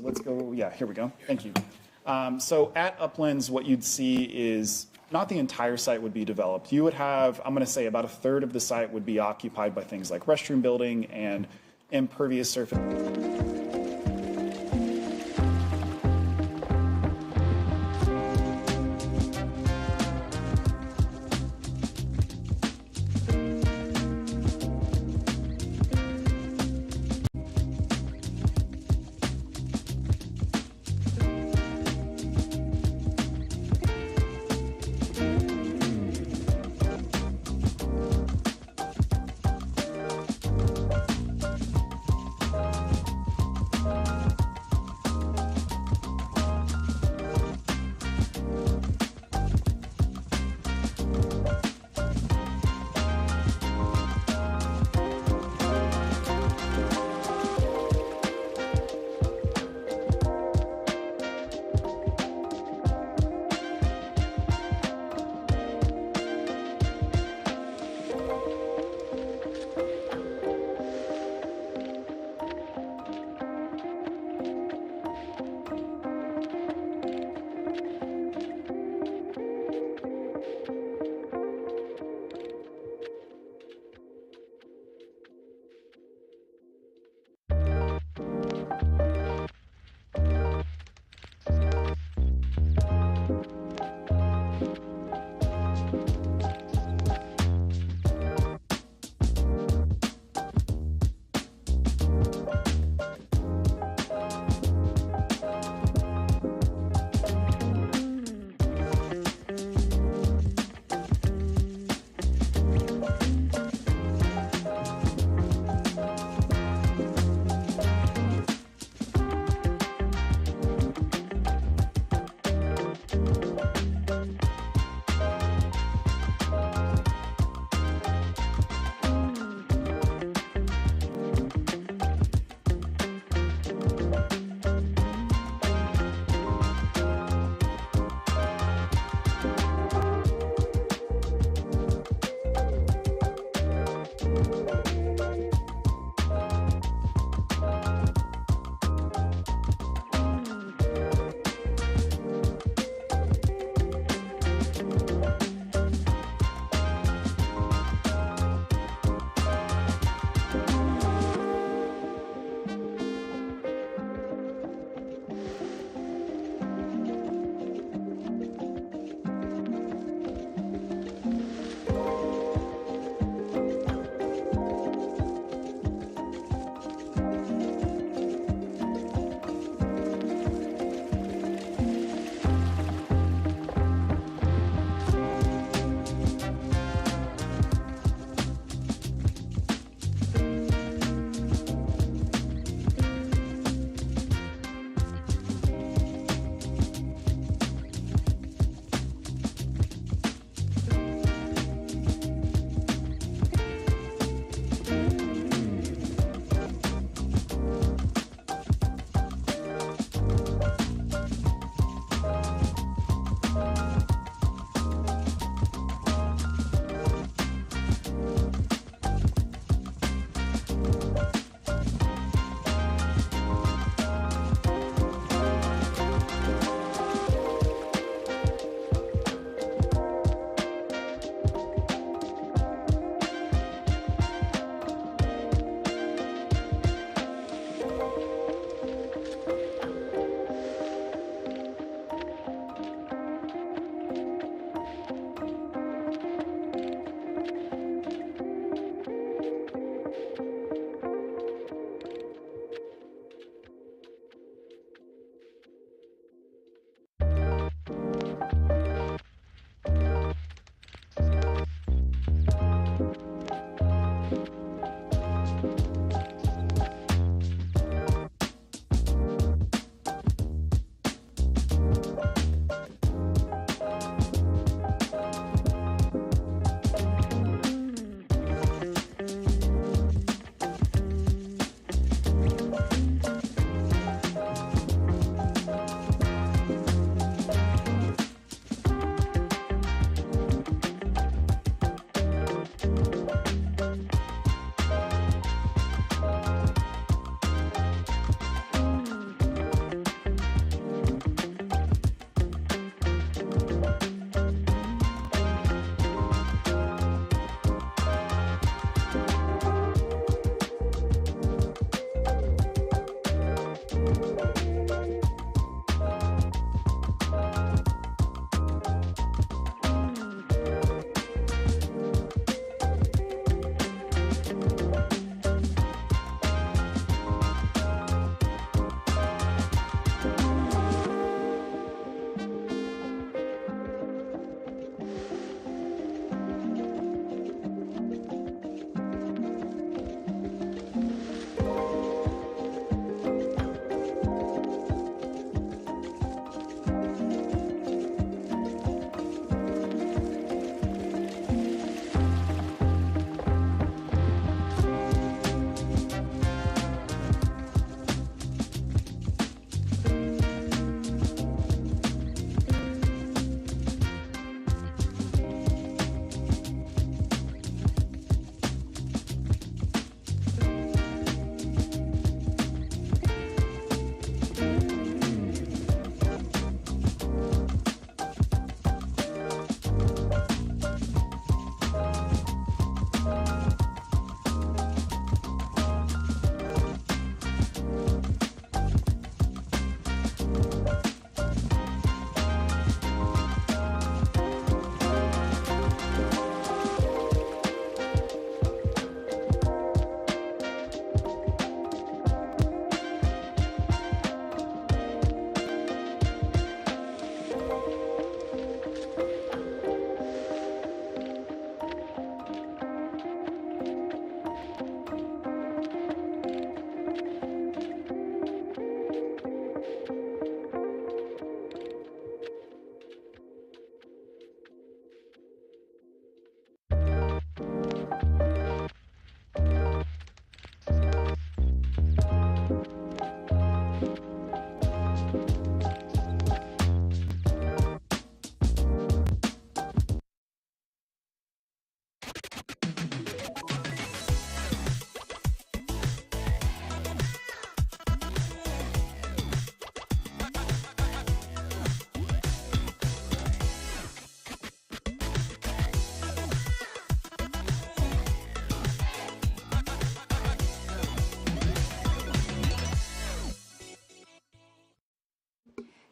let's go, yeah, here we go. Thank you. So at Uplands, what you'd see is not the entire site would be developed. You would have, I'm going to say about a third of the site would be occupied by things like restroom building and impervious surface.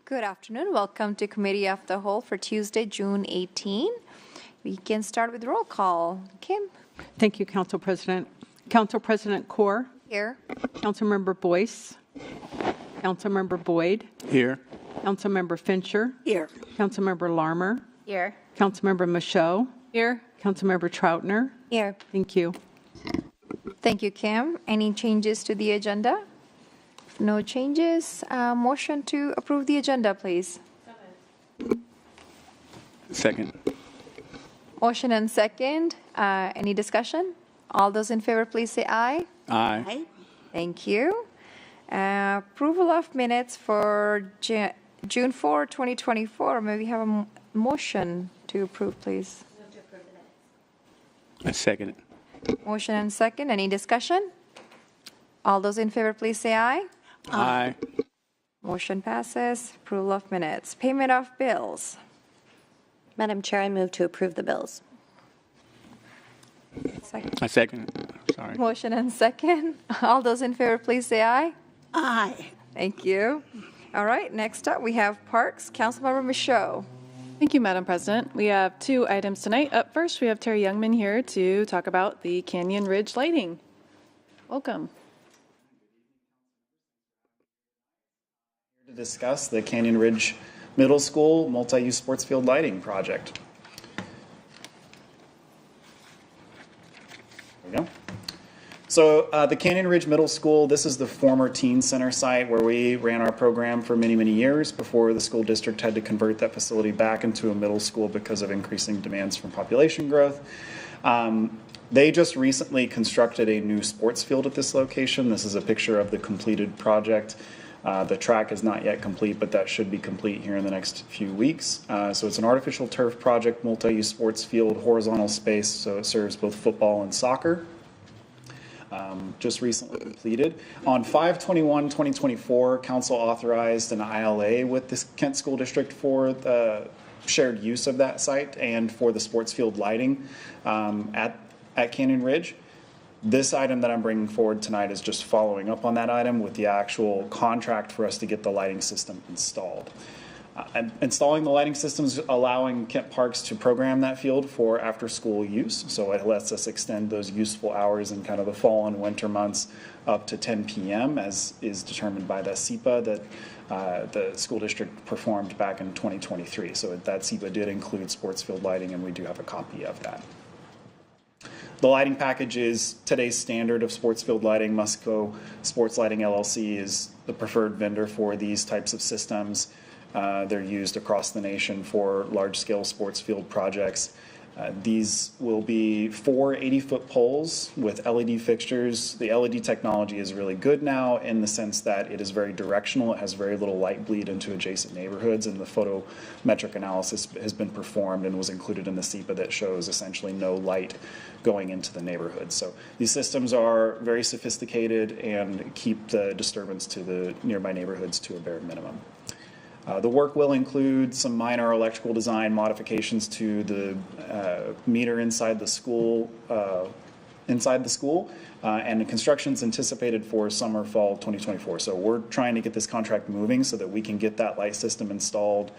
Good afternoon. Welcome to Committee of the Whole for Tuesday, June 18. We can start with roll call. Kim? Thank you, Council President. Council President Kaur. Here. Councilmember Boyce. Councilmember Boyd. Here. Councilmember Fincher. Here. Councilmember Larmer. Here. Councilmember Michaud. Here. Councilmember Troutner. Here. Thank you. Thank you, Kim. Any changes to the agenda? If no changes, motion to approve the agenda, please. Second. Motion and second. Any discussion? All those in favor, please say aye. Aye. Thank you. Approval of minutes for June 4, 2024. May we have a motion to approve, please? I second it. Motion and second. Any discussion? All those in favor, please say aye. Aye. Motion passes. Approval of minutes. Payment of bills. Madam Chair, I move to approve the bills. Second. I second it. Sorry. Motion and second. All those in favor, please say aye. Aye. Thank you. All right, next up, we have Parks. Councilmember Michaud. Thank you, Madam President. We have 2 items tonight. Up first, we have Terry Youngman here to talk about the Canyon Ridge lighting. Welcome. To discuss the Canyon Ridge Middle School multi-use sports field lighting project. There we go. So the Canyon Ridge Middle School, this is the former teen center site where we ran our program for many, many years before the school district had to convert that facility back into a middle school because of increasing demands from population growth. They just recently constructed a new sports field at this location. This is a picture of the completed project. The track is not yet complete, but that should be complete here in the next few weeks. So it's an artificial turf project, multi-use sports field, horizontal space, so it serves both football and soccer. Just recently completed. On 5/21/2024, Council authorized an ILA with the Kent School District for the shared use of that site and for the sports field lighting at Canyon Ridge. This item that I'm bringing forward tonight is just following up on that item with the actual contract for us to get the lighting system installed. Installing the lighting systems allowing Kent Parks to program that field for after-school use, so it lets us extend those useful hours in kind of the fall and winter months up to 10 p.m. as is determined by the SEPA that the school district performed back in 2023. So that SEPA did include sports field lighting, and we do have a copy of that. The lighting package is today's standard of sports field lighting. Musco Sports Lighting LLC is the preferred vendor for these types of systems. They're used across the nation for large-scale sports field projects. These will be 4 80-foot poles with LED fixtures. The LED technology is really good now in the sense that it is very directional. It has very little light bleed into adjacent neighborhoods, and the photometric analysis has been performed and was included in the SEPA that shows essentially no light going into the neighborhood. So these systems are very sophisticated and keep the disturbance to the nearby neighborhoods to a bare minimum. The work will include some minor electrical design modifications to the meter inside the school, and the construction is anticipated for summer, fall 2024. So we're trying to get this contract moving so that we can get that light system installed,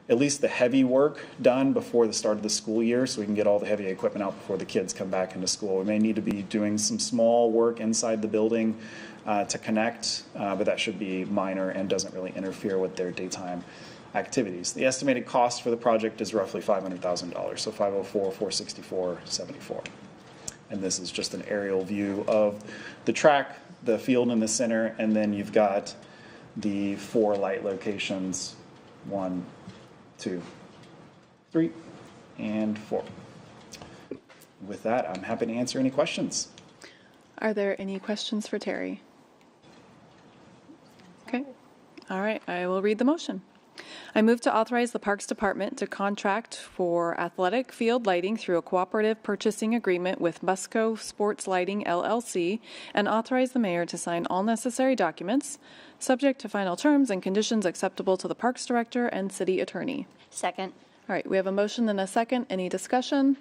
at least the heavy work done before the start of the school year, so we can get all the heavy equipment out before the kids come back into school. We may need to be doing some small work inside the building to connect, but that should be minor and doesn't really interfere with their daytime activities. The estimated cost for the project is roughly $500,000, so $504,464.74. And this is just an aerial view of the track, the field in the center, and then you've got the 4 light locations, 1, 2, 3, and 4. With that, I'm happy to answer any questions. Are there any questions for Terry? Okay. All right, I will read the motion. I move to authorize the Parks Department to contract for athletic field lighting through a cooperative purchasing agreement with Musco Sports Lighting LLC and authorize the mayor to sign all necessary documents, subject to final terms and conditions acceptable to the Parks Director and City Attorney. Second. All right, we have a motion and a second. Any discussion?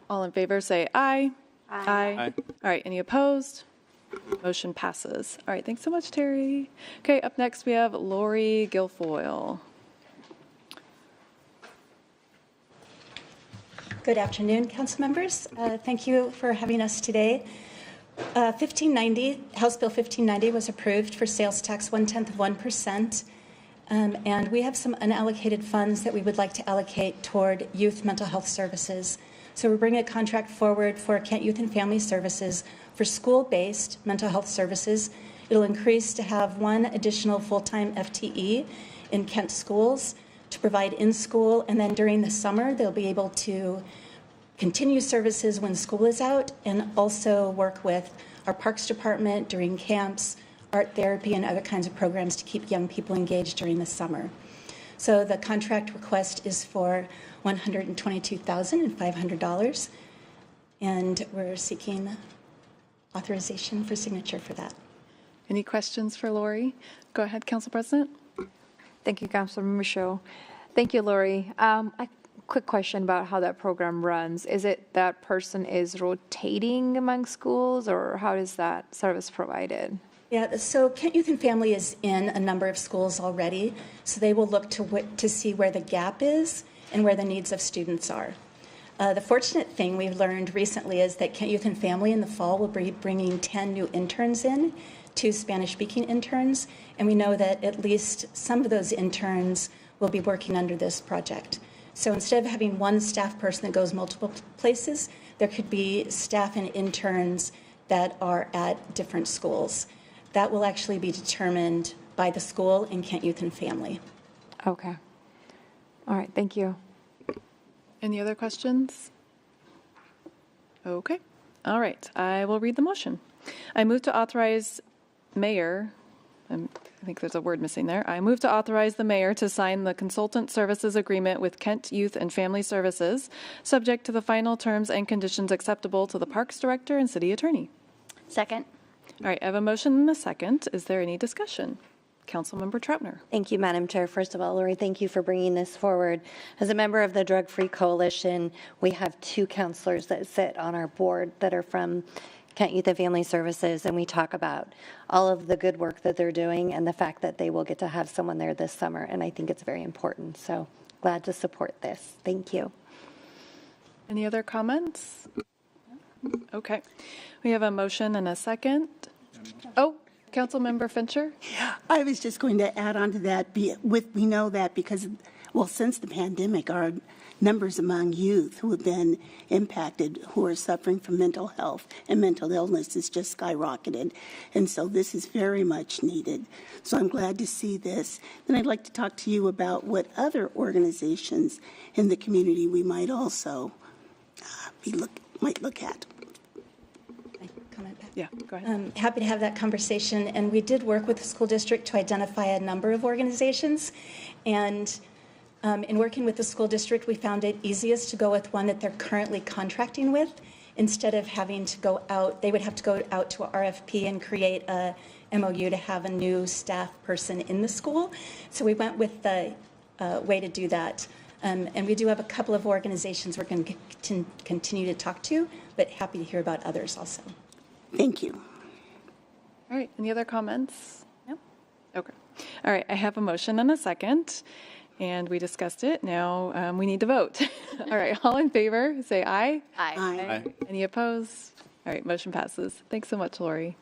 All in favor say aye. Aye. Aye. All right, any opposed? Motion passes. All right, thanks so much, Terry. Okay, up next we have Lori Guilfoyle. Good afternoon, council members. Thank you for having us today. 1590, House Bill 1590 was approved for sales tax 0.1%. And we have some unallocated funds that we would like to allocate toward youth mental health services. So we're bringing a contract forward for Kent Youth and Family Services for school-based mental health services. It'll increase to have one additional full-time FTE in Kent schools to provide in school, and then during the summer, they'll be able to continue services when school is out and also work with our Parks Department during camps, art therapy, and other kinds of programs to keep young people engaged during the summer. So the contract request is for $122,500, and we're seeking authorization for signature for that. Any questions for Lori? Go ahead, Council President. Thank you, Councilmember Michaud. Thank you, Lori. A quick question about how that program runs. Is it that person is rotating among schools, or how is that service provided? Yeah, so Kent Youth and Family is in a number of schools already, so they will look to see where the gap is and where the needs of students are. The fortunate thing we've learned recently is that Kent Youth and Family in the fall will be bringing 10 new interns in, 2 Spanish-speaking interns, and we know that at least some of those interns will be working under this project. So instead of having one staff person that goes multiple places, there could be staff and interns that are at different schools. That will actually be determined by the school and Kent Youth and Family. Okay. All right, thank you. Any other questions? Okay. All right. I will read the motion. I move to authorize mayor, I think there's a word missing there. I move to authorize the mayor to sign the consultant services agreement with Kent Youth and Family Services, subject to the final terms and conditions acceptable to the Parks Director and City Attorney. Second. All right. I have a motion and a second. Is there any discussion? Councilmember Troutner. Thank you, Madam Chair. First of all, Lori, thank you for bringing this forward. As a member of the Drug Free Coalition, we have 2 counselors that sit on our board that are from Kent Youth and Family Services, and we talk about all of the good work that they're doing and the fact that they will get to have someone there this summer, and I think it's very important. So glad to support this. Thank you. Any other comments? Okay. We have a motion and a second. Oh, Councilmember Fincher? I was just going to add on to that. We know that because, well, since the pandemic, our numbers among youth who have been impacted, who are suffering from mental health and mental illness, has just skyrocketed. And so this is very much needed. So I'm glad to see this. Then I'd like to talk to you about what other organizations in the community we might also might look at. Comment back? Yeah, go ahead. I'm happy to have that conversation. And we did work with the school district to identify a number of organizations. And in working with the school district, we found it easiest to go with one that they're currently contracting with. Instead of having to go out, they would have to go out to a RFP and create a MOU to have a new staff person in the school. So we went with the way to do that. And we do have a couple of organizations we're going to continue to talk to, but happy to hear about others also. Thank you. All right. Any other comments? No? Okay. All right. I have a motion and a second, and we discussed it. Now we need to vote. All right. All in favor, say aye. Aye. Any opposed? All right. Motion passes. Thanks so much, Lori.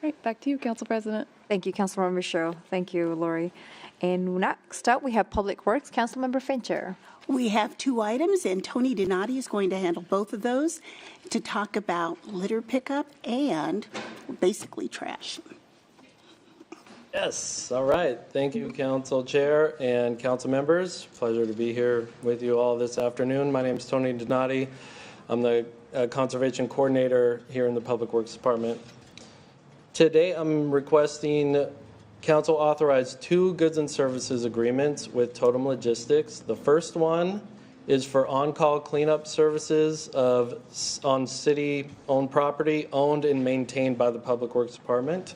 All right. Back to you, Council President. Thank you, Councilmember Michaud. Thank you, Lori. And next up, we have Public Works, Councilmember Fincher. We have 2 items, and Tony Donati is going to handle both of those to talk about litter pickup and basically trash. Yes, all right. Thank you, Council Chair and Council members. Pleasure to be here with you all this afternoon. My name is Tony Donati. I'm the Conservation Coordinator here in the Public Works Department. Today, I'm requesting Council authorize 2 goods and services agreements with Totem Logistics. The first one is for on-call cleanup services on city-owned property owned and maintained by the Public Works Department.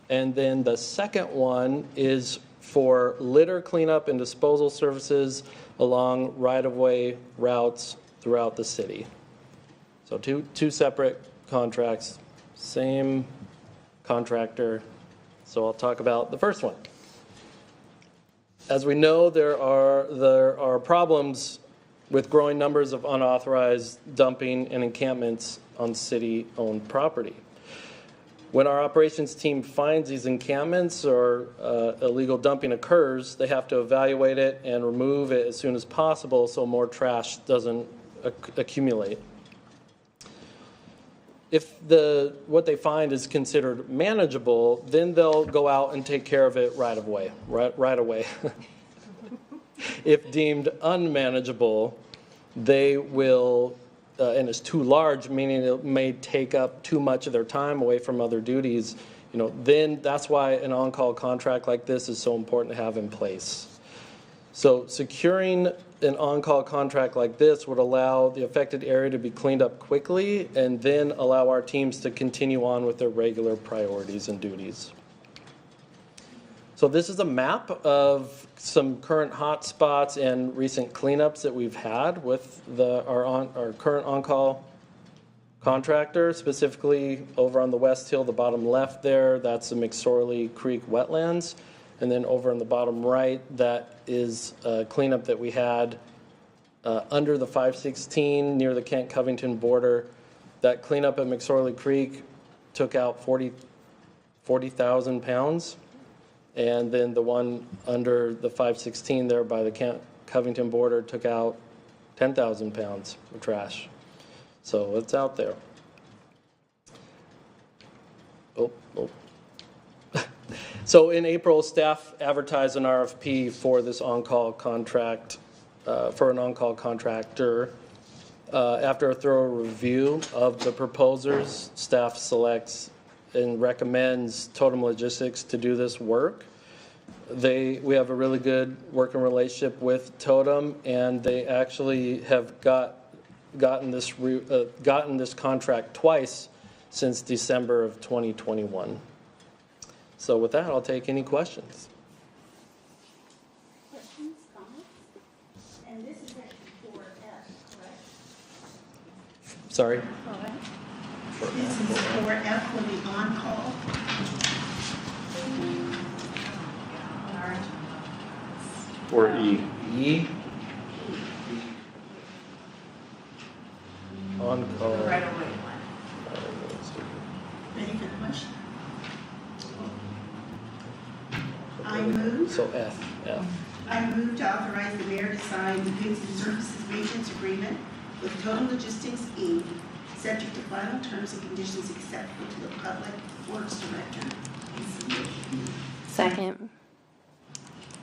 And then the second one is for litter cleanup and disposal services along right-of-way routes throughout the city. So two separate contracts, same contractor. So I'll talk about the first one. As we know, there are problems with growing numbers of unauthorized dumping and encampments on city-owned property. When our operations team finds these encampments or illegal dumping occurs, they have to evaluate it and remove it as soon as possible so more trash doesn't accumulate. If what they find is considered manageable, then they'll go out and take care of it right away. If deemed unmanageable, they will, and it's too large, meaning it may take up too much of their time away from other duties, then that's why an on-call contract like this is so important to have in place. So securing an on-call contract like this would allow the affected area to be cleaned up quickly and then allow our teams to continue on with their regular priorities and duties. So this is a map of some current hot spots and recent cleanups that we've had with our current on-call contractor, specifically over on the West Hill, the bottom left there, that's the McSorley Creek wetlands. And then over on the bottom right, that is a cleanup that we had under the 516 near the Kent-Covington border. That cleanup at McSorley Creek took out 40,000 pounds. And then the one under the 516 there by the Kent-Covington border took out 10,000 pounds of trash. So it's out there. So in April, staff advertised an RFP for this on-call contract, for an on-call contractor. After a thorough review of the proposers, staff selects and recommends Totem Logistics to do this work. We have a really good working relationship with Totem, and they actually have gotten this contract twice since December of 2021. So with that, I'll take any questions. Questions, comments? And this is actually for F, correct? Sorry? This is for F will be on call. Or E. E. On call. Ready for the question? I move. So F. I move to authorize the mayor to sign the goods and services maintenance agreement with Totem Logistics, Inc., subject to final terms and conditions acceptable to the Public Works Director. Second.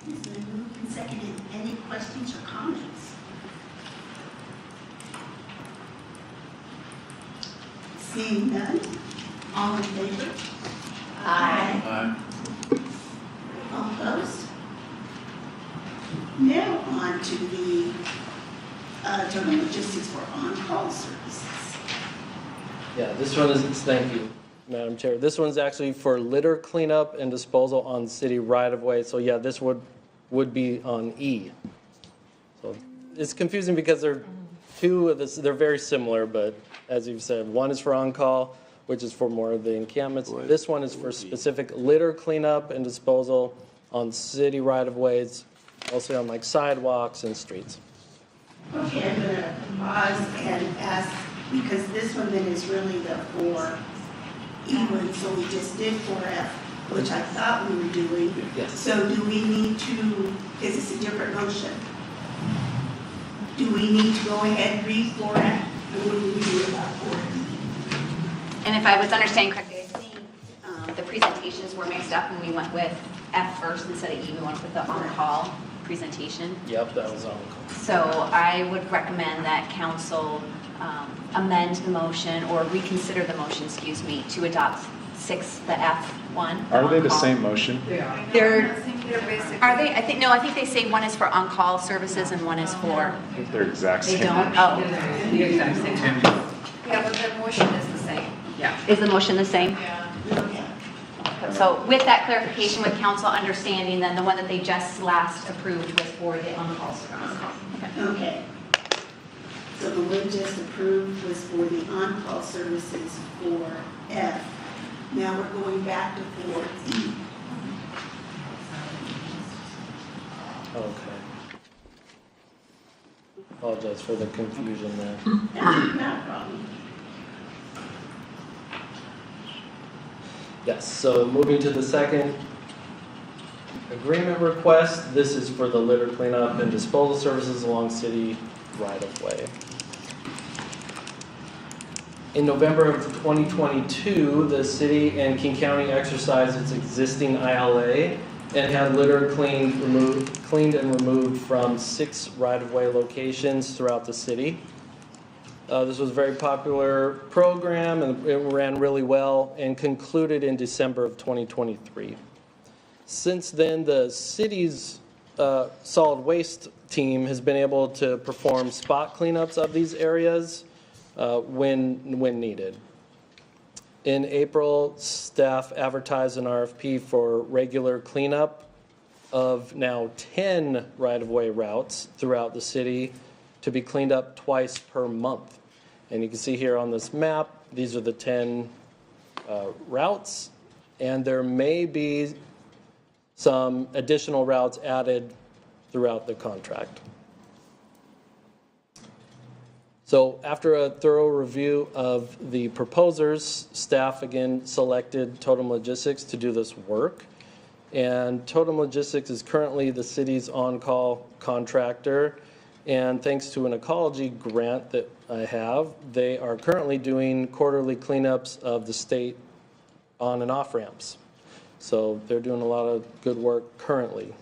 It's been moved and seconded. Any questions or comments? Seeing none, all in favor? Aye. All opposed? Now on to the Totem Logistics for on-call services. Yeah, this one is, thank you, Madam Chair. This one's actually for litter cleanup and disposal on city right-of-way. So yeah, this would be on E. So it's confusing because they're they're very similar, but as you've said, one is for on-call, which is for more of the encampments. This one is for specific litter cleanup and disposal on city right-of-ways, mostly on like sidewalks and streets. Okay, I'm going to pause and ask, because this one then is really the 4E1, so we just did 4F, which I thought we were doing. Yes. So do we need to, is this a different motion? Do we need to go ahead and read 4F? Or what do we do about 4E? And if I was understanding correctly, I think the presentations were mixed up and we went with F first instead of E. We went with the on-call presentation. Yep, that was on-call. So I would recommend that council amend the motion or reconsider the motion, to adopt the F1. Are they the same motion? They're basic. Are they? I think they say one is for on-call services and one is for. I think they're exact They same. don't? Oh. The exact same. Yeah, but the motion is the same. Yeah. Is the motion the same? Okay. So with that clarification, with council understanding, then the one that they just last approved was for the on-call service. Okay. So the one just approved was for the on-call services for F. Now we're going back to 4E. Okay. Apologize for the confusion there. Not a problem. Yes, so moving to the second agreement request, this is for the litter cleanup and disposal services along city right-of-way. In November of 2022, the city and King County exercised its existing ILA and had litter cleaned and removed from 6 right-of-way locations throughout the city. This was a very popular program, and it ran really well and concluded in December of 2023. Since then, the city's solid waste team has been able to perform spot cleanups of these areas when needed. In April, staff advertised an RFP for regular cleanup of now 10 right-of-way routes throughout the city to be cleaned up twice per month. And you can see here on this map, these are the 10 routes, and there may be some additional routes added throughout the contract. So after a thorough review of the proposers, staff again selected Totem Logistics to do this work. And Totem Logistics is currently the city's on-call contractor. And thanks to an ecology grant that I have, they are currently doing quarterly cleanups of the state on and off ramps. So they're doing a lot of good work currently.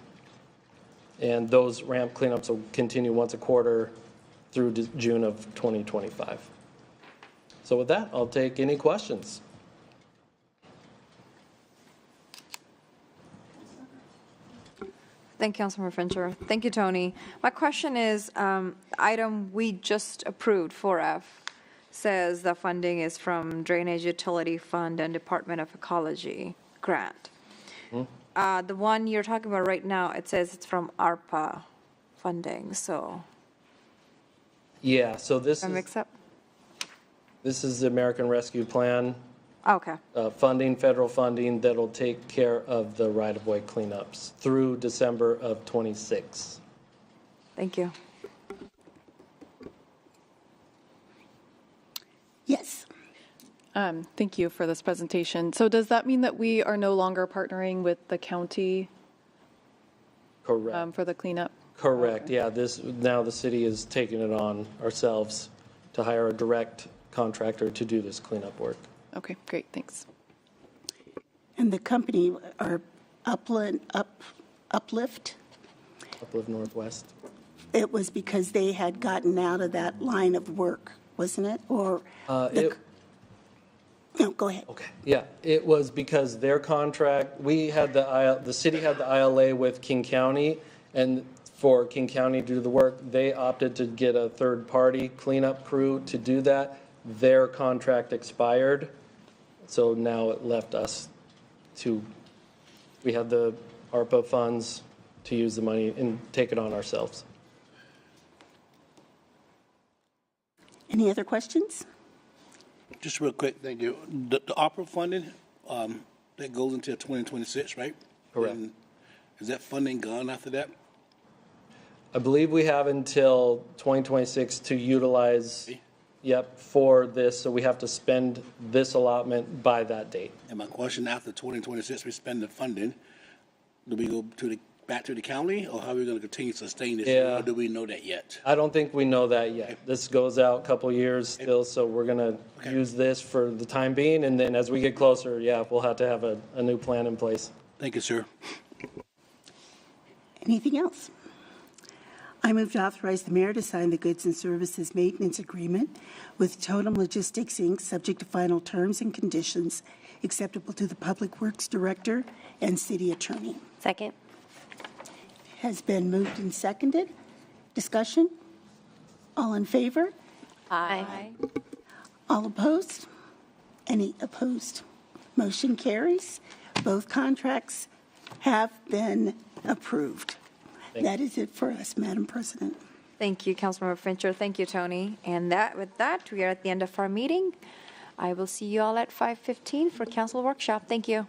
And those ramp cleanups will continue once a quarter through June of 2025. So with that, I'll take any questions. Thank you, Councilmember Fincher. Thank you, Tony. My question is, item we just approved, 4F, says the funding is from Drainage Utility Fund and Department of Ecology grant. The one you're talking about right now, it says it's from ARPA funding, so. Yeah, so this is the American Rescue Plan Okay. federal funding that'll take care of the right-of-way cleanups through December of 26. Thank you. Yes. Thank you for this presentation. So does that mean that we are no longer partnering with the county Correct. for the cleanup? Correct, yeah. Now the city is taking it on ourselves to hire a direct contractor to do this cleanup work. Okay, great, thanks. And the company are Uplift. Uplift Northwest. It was because they had gotten out of that line of work, wasn't it? Or no, go ahead. Okay, yeah, it was because their contract, we had the city had the ILA with King County, and for King County to do the work, they opted to get a third-party cleanup crew to do that. Their contract expired, so now it left us we had the ARPA funds to use the money and take it on ourselves. Any other questions? Just real quick, thank you. The ARPA funding, that goes until 2026, right? Correct. And is that funding gone after that? I believe we have until 2026 to utilize, for this, so we have to spend this allotment by that date. And my question, after 2026, we spend the funding, do we go back to the county, or how are we going to continue to sustain this? Yeah. Or do we know that yet? I don't think we know that yet. This goes out a couple years still, so we're going to use this for the time being, and then as we get closer, we'll have to have a new plan in place. Thank you, sir. Anything else? I move to authorize the mayor to sign the goods and services maintenance agreement with Totem Logistics, Inc., subject to final terms and conditions acceptable to the Public Works Director and City Attorney. Second. Has been moved and seconded. Discussion? All in favor? Aye. All opposed? Any opposed? Motion carries. Both contracts have been approved. That is it for us, Madam President. Thank you, Councilmember Fincher. Thank you, Tony. And with that, we are at the end of our meeting. I will see you all at 5:15 for council workshop. Thank you.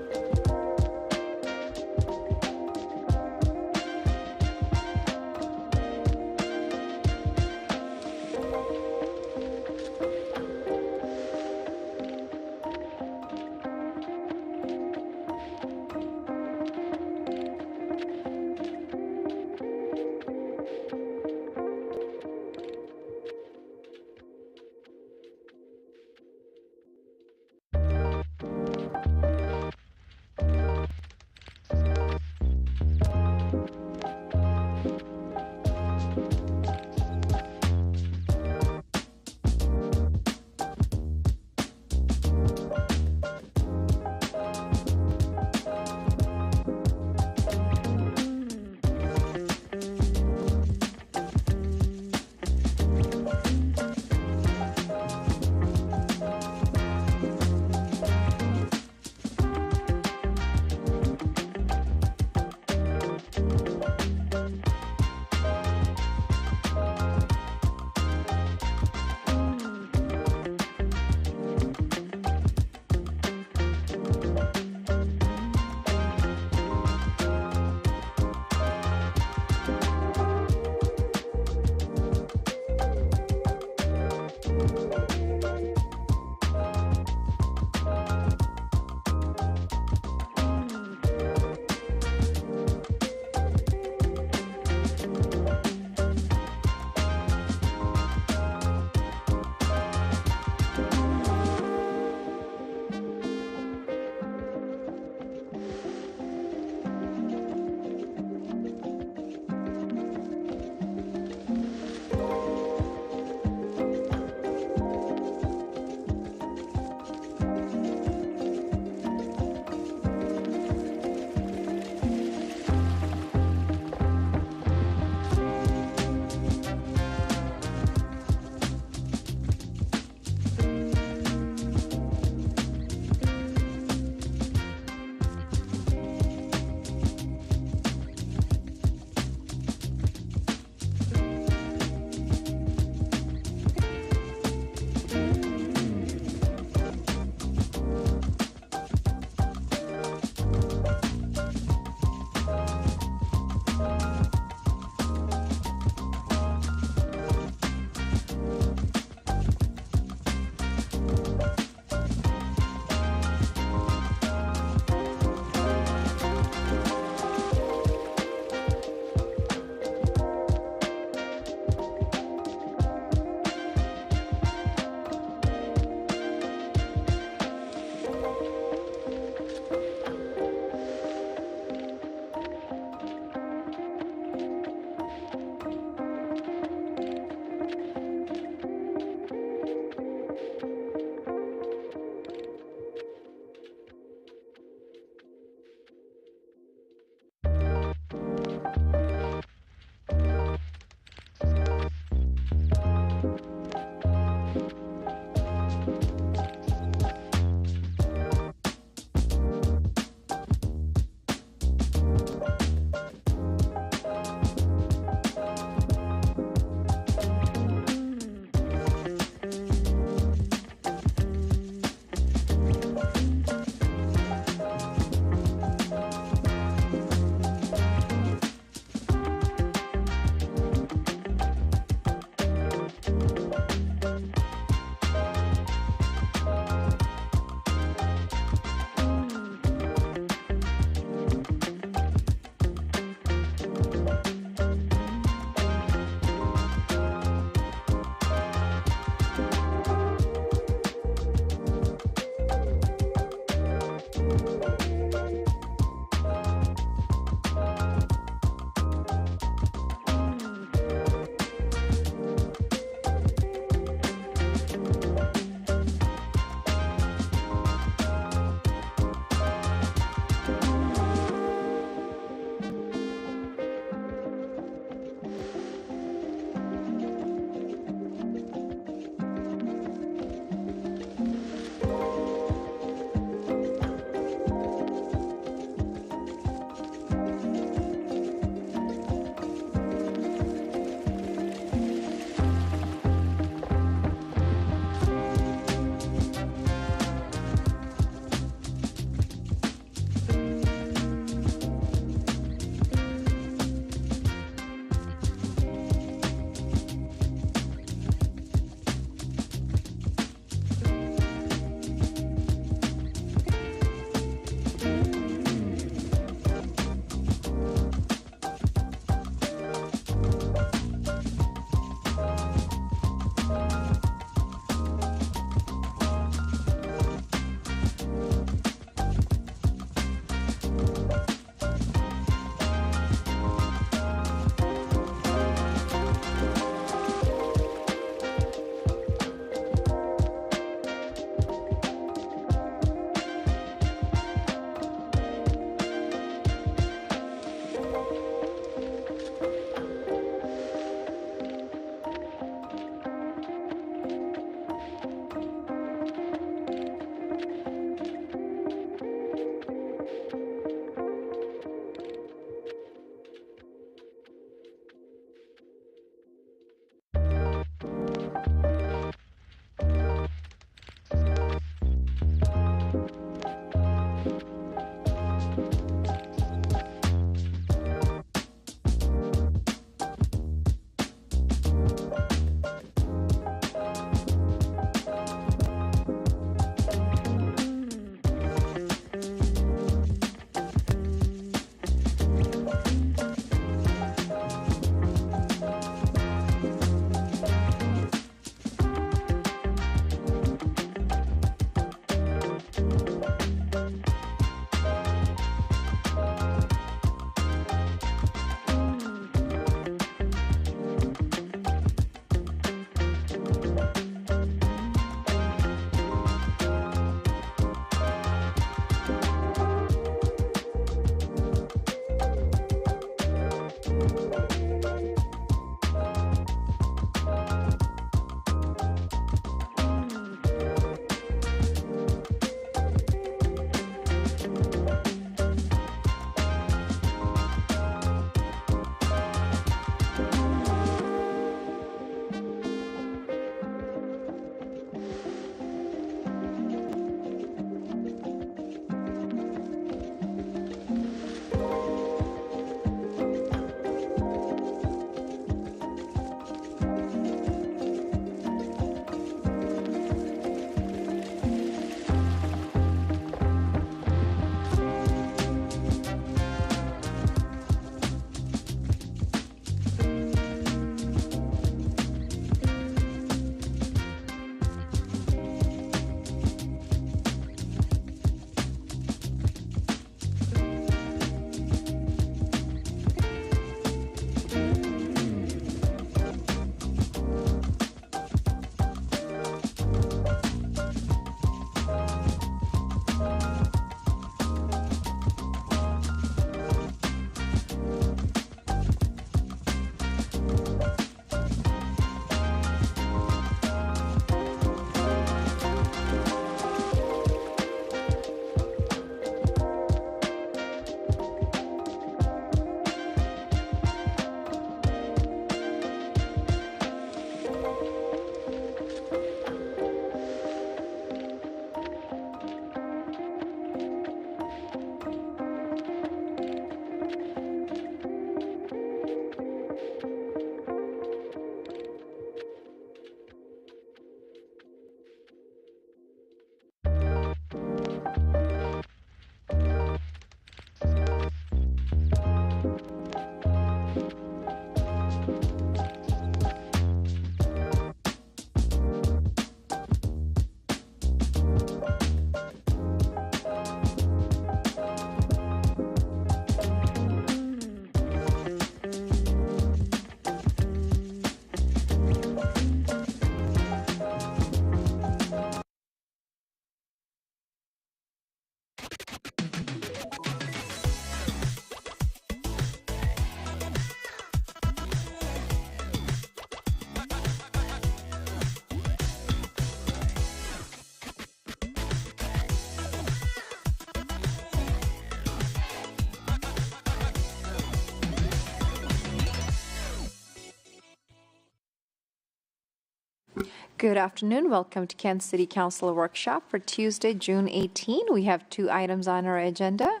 Good afternoon. Welcome to Kansas City Council Workshop for Tuesday, June 18. We have 2 items on our agenda.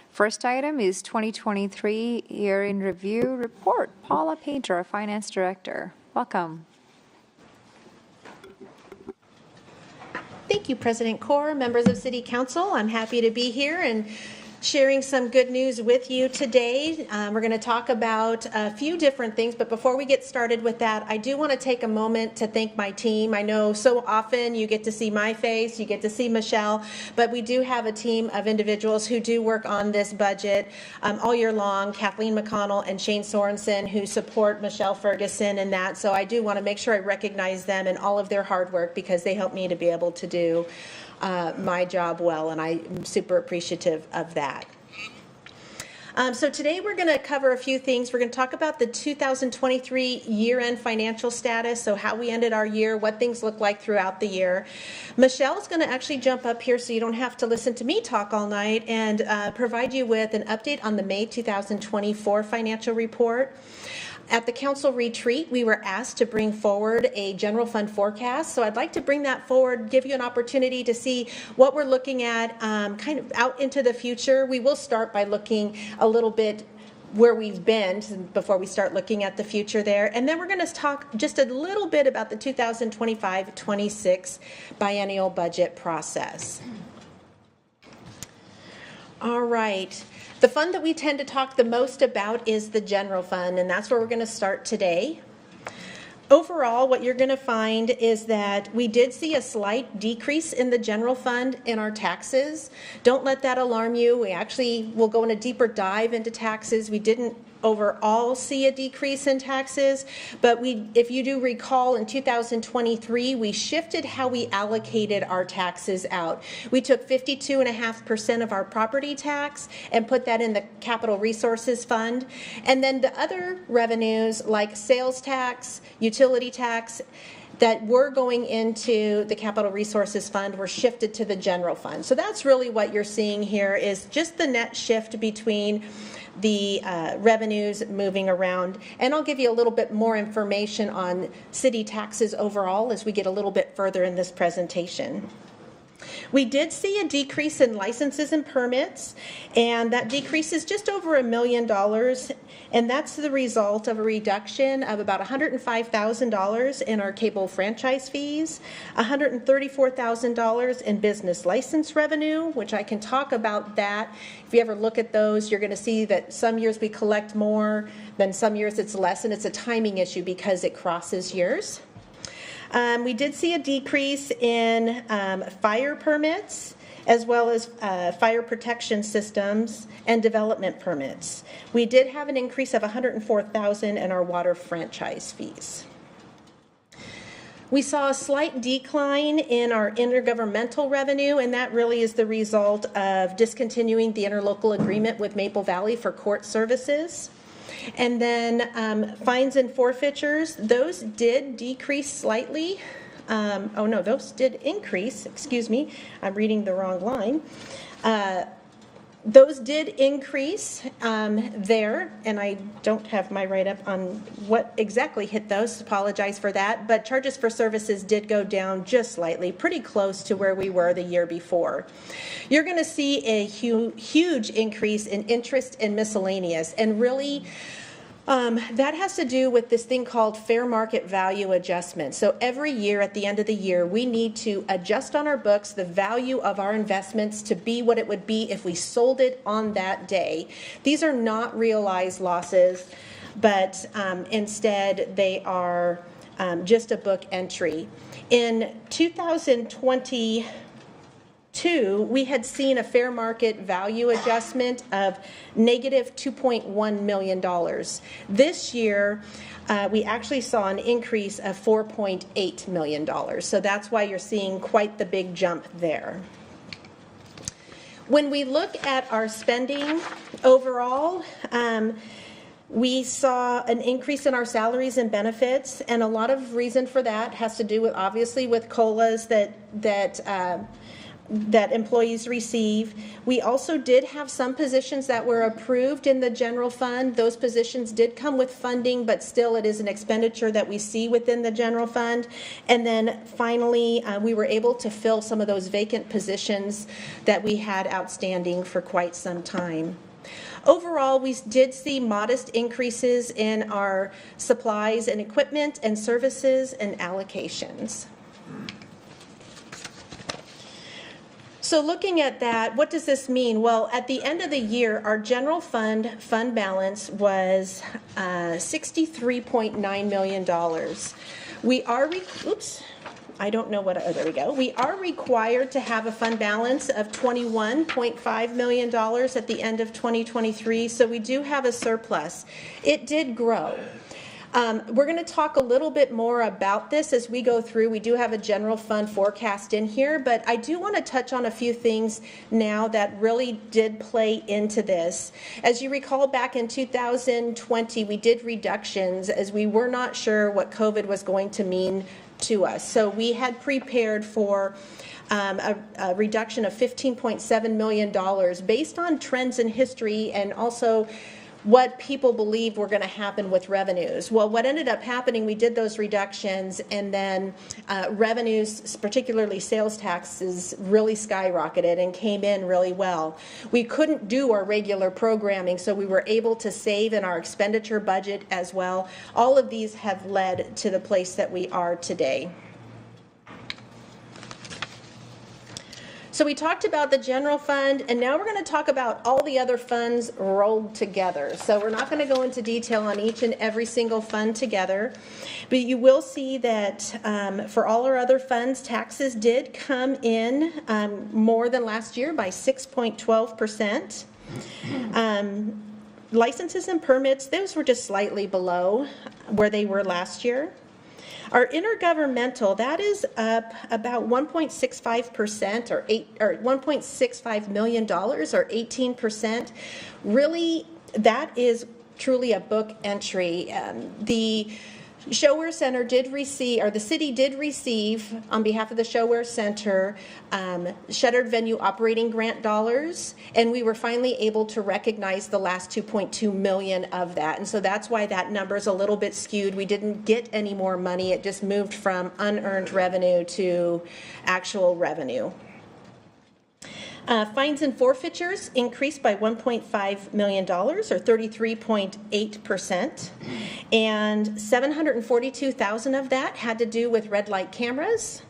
First item is 2023 Year in Review Report. Paula Painter, our Finance Director. Welcome. Thank you, President Corr, members of City Council. I'm happy to be here and sharing some good news with you today. We're going to talk about a few different things, but before we get started with that, I do want to take a moment to thank my team. I know so often you get to see my face, you get to see Michelle, but we do have a team of individuals who do work on this budget all year long, Kathleen McConnell and Shane Sorensen, who support Michelle Ferguson in that. So I do want to make sure I recognize them and all of their hard work because they help me to be able to do my job well, and I'm super appreciative of that. So today we're going to cover a few things. We're going to talk about the 2023 year-end financial status, so how we ended our year, what things look like throughout the year. Michelle's going to actually jump up here so you don't have to listen to me talk all night and provide you with an update on the May 2024 financial report. At the council retreat, we were asked to bring forward a general fund forecast. So I'd like to bring that forward, give you an opportunity to see what we're looking at kind of out into the future. We will start by looking a little bit where we've been before we start looking at the future there. And then we're going to talk just a little bit about the 2025-26 biennial budget process. All right. The fund that we tend to talk the most about is the general fund, and that's where we're going to start today. Overall, what you're going to find is that we did see a slight decrease in the general fund in our taxes. Don't let that alarm you. We actually will go in a deeper dive into taxes. We didn't overall see a decrease in taxes, but if you do recall, in 2023, we shifted how we allocated our taxes out. We took 52.5% of our property tax and put that in the Capital Resources Fund, and then the other revenues like sales tax, utility tax, that were going into the Capital Resources Fund were shifted to the general fund. So that's really what you're seeing here is just the net shift between the revenues moving around. And I'll give you a little bit more information on city taxes overall as we get a little bit further in this presentation. We did see a decrease in licenses and permits, and that decrease is just over $1 million, and that's the result of a reduction of about $105,000 in our cable franchise fees, $134,000 in business license revenue, which I can talk about that. If you ever look at those, you're going to see that some years we collect more, then some years it's less, and it's a timing issue because it crosses years. We did see a decrease in fire permits as well as fire protection systems and development permits. We did have an increase of $104,000 in our water franchise fees. We saw a slight decline in our intergovernmental revenue, and that really is the result of discontinuing the interlocal agreement with Maple Valley for court services. And then fines and forfeitures, those did decrease slightly. Those did increase. Excuse me, I'm reading the wrong line. Those did increase there, and I don't have my write-up on what exactly hit those. Apologize for that. But charges for services did go down just slightly, pretty close to where we were the year before. You're going to see a huge increase in interest and miscellaneous, and really that has to do with this thing called fair market value adjustment. So every year at the end of the year, we need to adjust on our books the value of our investments to be what it would be if we sold it on that day. These are not realized losses, but instead they are just a book entry. In 2022, we had seen a fair market value adjustment of negative $2.1 million. This year, we actually saw an increase of $4.8 million. So that's why you're seeing quite the big jump there. When we look at our spending overall, we saw an increase in our salaries and benefits, and a lot of reason for that has to do with, obviously, with COLAs that that employees receive. We also did have some positions that were approved in the general fund. Those positions did come with funding, but still it is an expenditure that we see within the general fund. And then finally, we were able to fill some of those vacant positions that we had outstanding for quite some time. Overall, we did see modest increases in our supplies and equipment and services and allocations. So looking at that, what does this mean? Well, at the end of the year, our general fund balance was $63.9 million. We are, I don't know what, there we go. We are required to have a fund balance of $21.5 million at the end of 2023, so we do have a surplus. It did grow. We're going to talk a little bit more about this as we go through. We do have a general fund forecast in here, but I do want to touch on a few things now that really did play into this. As you recall, back in 2020, we did reductions as we were not sure what COVID was going to mean to us. So we had prepared for a reduction of $15.7 million based on trends in history and also what people believed were going to happen with revenues. Well, what ended up happening, we did those reductions, and then revenues, particularly sales taxes, really skyrocketed and came in really well. We couldn't do our regular programming, so we were able to save in our expenditure budget as well. All of these have led to the place that we are today. So we talked about the general fund, and now we're going to talk about all the other funds rolled together. So we're not going to go into detail on each and every single fund together, but you will see that for all our other funds, taxes did come in more than last year by 6.12%. Licenses and permits, those were just slightly below where they were last year. Our intergovernmental, that is up about 1.65% or $1.65 million or 18%. Really, that is truly a book entry. The ShoWare Center did receive, or the city did receive, on behalf of the ShoWare Center, Shuttered Venue Operating Grant dollars, and we were finally able to recognize the last $2.2 million of that. And so that's why that number is a little bit skewed. We didn't get any more money. It just moved from unearned revenue to actual revenue. Fines and forfeitures increased by $1.5 million, or 33.8%, and $742,000 of that had to do with red light cameras.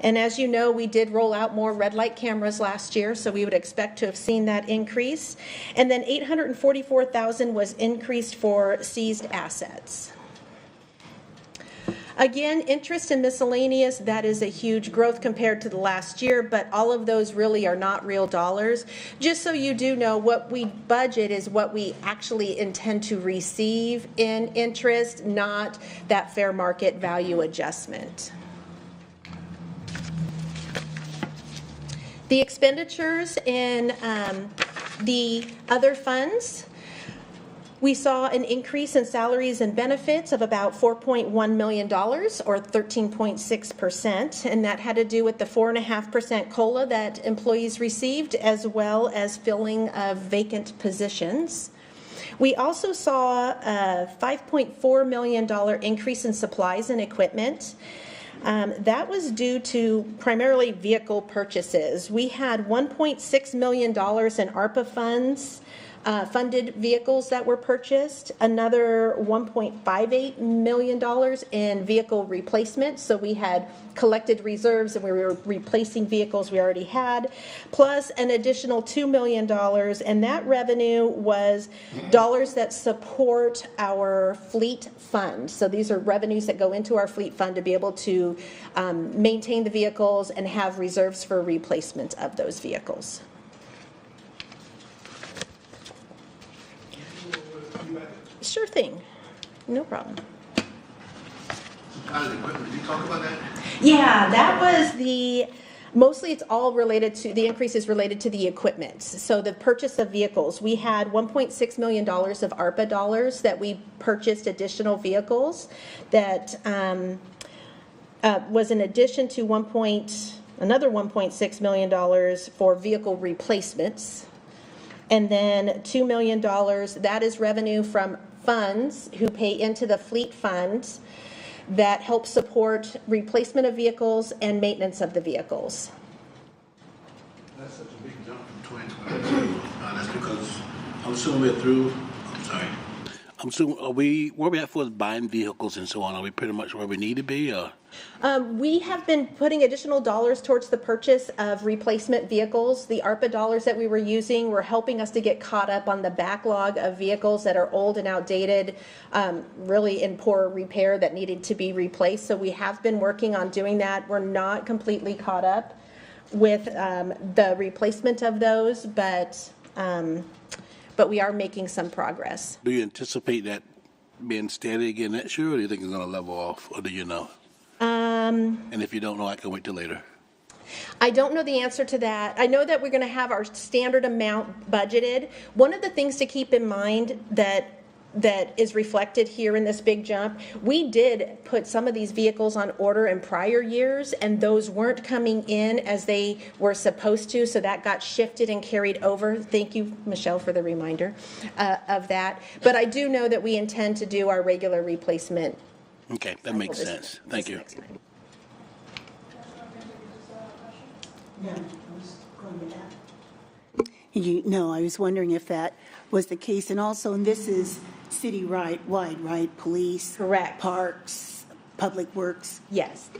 And as you know, we did roll out more red light cameras last year, so we would expect to have seen that increase. And then $844,000 was increased for seized assets. Again, interest and miscellaneous, that is a huge growth compared to the last year, but all of those really are not real dollars. Just so you do know, what we budget is what we actually intend to receive in interest, not that fair market value adjustment. The expenditures in the other funds, we saw an increase in salaries and benefits of about $4.1 million, or 13.6%, and that had to do with the 4.5% COLA that employees received, as well as filling of vacant positions. We also saw a $5.4 million increase in supplies and equipment. That was due to primarily vehicle purchases. We had $1.6 million in ARPA funds, funded vehicles that were purchased, another $1.58 million in vehicle replacement. So we had collected reserves and we were replacing vehicles we already had, plus an additional $2 million. And that revenue was dollars that support our fleet fund. So these are revenues that go into our fleet fund to be able to maintain the vehicles and have reserves for replacement of those vehicles. Sure thing. No problem. Did you talk about that? Yeah, that was mostly it's all related to, the increase is related to the equipment. So the purchase of vehicles. We had $1.6 million of ARPA dollars that we purchased additional vehicles that was in addition to another $1.6 million for vehicle replacements. And then $2 million, that is revenue from funds who pay into the fleet funds that help support replacement of vehicles and maintenance of the vehicles. That's such a big jump from 2022. That's because I'm assuming we're through. I'm sorry. I'm assuming where we at for buying vehicles and so on? Are we pretty much where we need to be? Or? We have been putting additional dollars towards the purchase of replacement vehicles. The ARPA dollars that we were using were helping us to get caught up on the backlog of vehicles that are old and outdated, really in poor repair that needed to be replaced. So we have been working on doing that. We're not completely caught up with the replacement of those, but we are making some progress. Do you anticipate that being steady again next year, or do you think it's going to level off, or do you know? And if you don't know, I can wait till later. I don't know the answer to that. I know that we're going to have our standard amount budgeted. One of the things to keep in mind that is reflected here in this big jump, we did put some of these vehicles on order in prior years, and those weren't coming in as they were supposed to, so that got shifted and carried over. Thank you, Michelle, for the reminder of that. But I do know that we intend to do our regular replacement. Okay, that makes sense. Thank you. Yeah, I was going to that. No, I was wondering if that was the case. And also, and this is city-wide, right? Police? Correct. Parks, public works? Yes.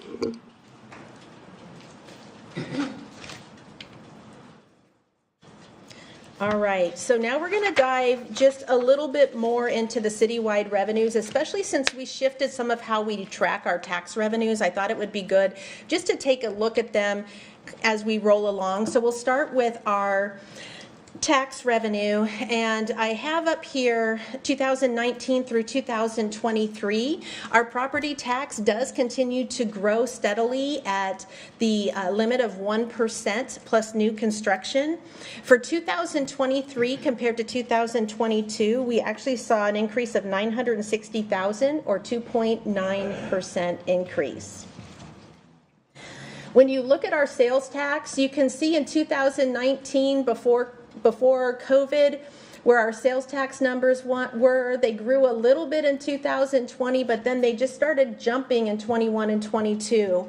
All right, so now we're going to dive just a little bit more into the citywide revenues, especially since we shifted some of how we track our tax revenues. I thought it would be good just to take a look at them as we roll along. So we'll start with our tax revenue, and I have up here 2019 through 2023. Our property tax does continue to grow steadily at the limit of 1% plus new construction. For 2023 compared to 2022, we actually saw an increase of $960,000 or 2.9% increase. When you look at our sales tax, you can see in 2019 before COVID, where our sales tax numbers were. They grew a little bit in 2020, but then they just started jumping in 21 and 22.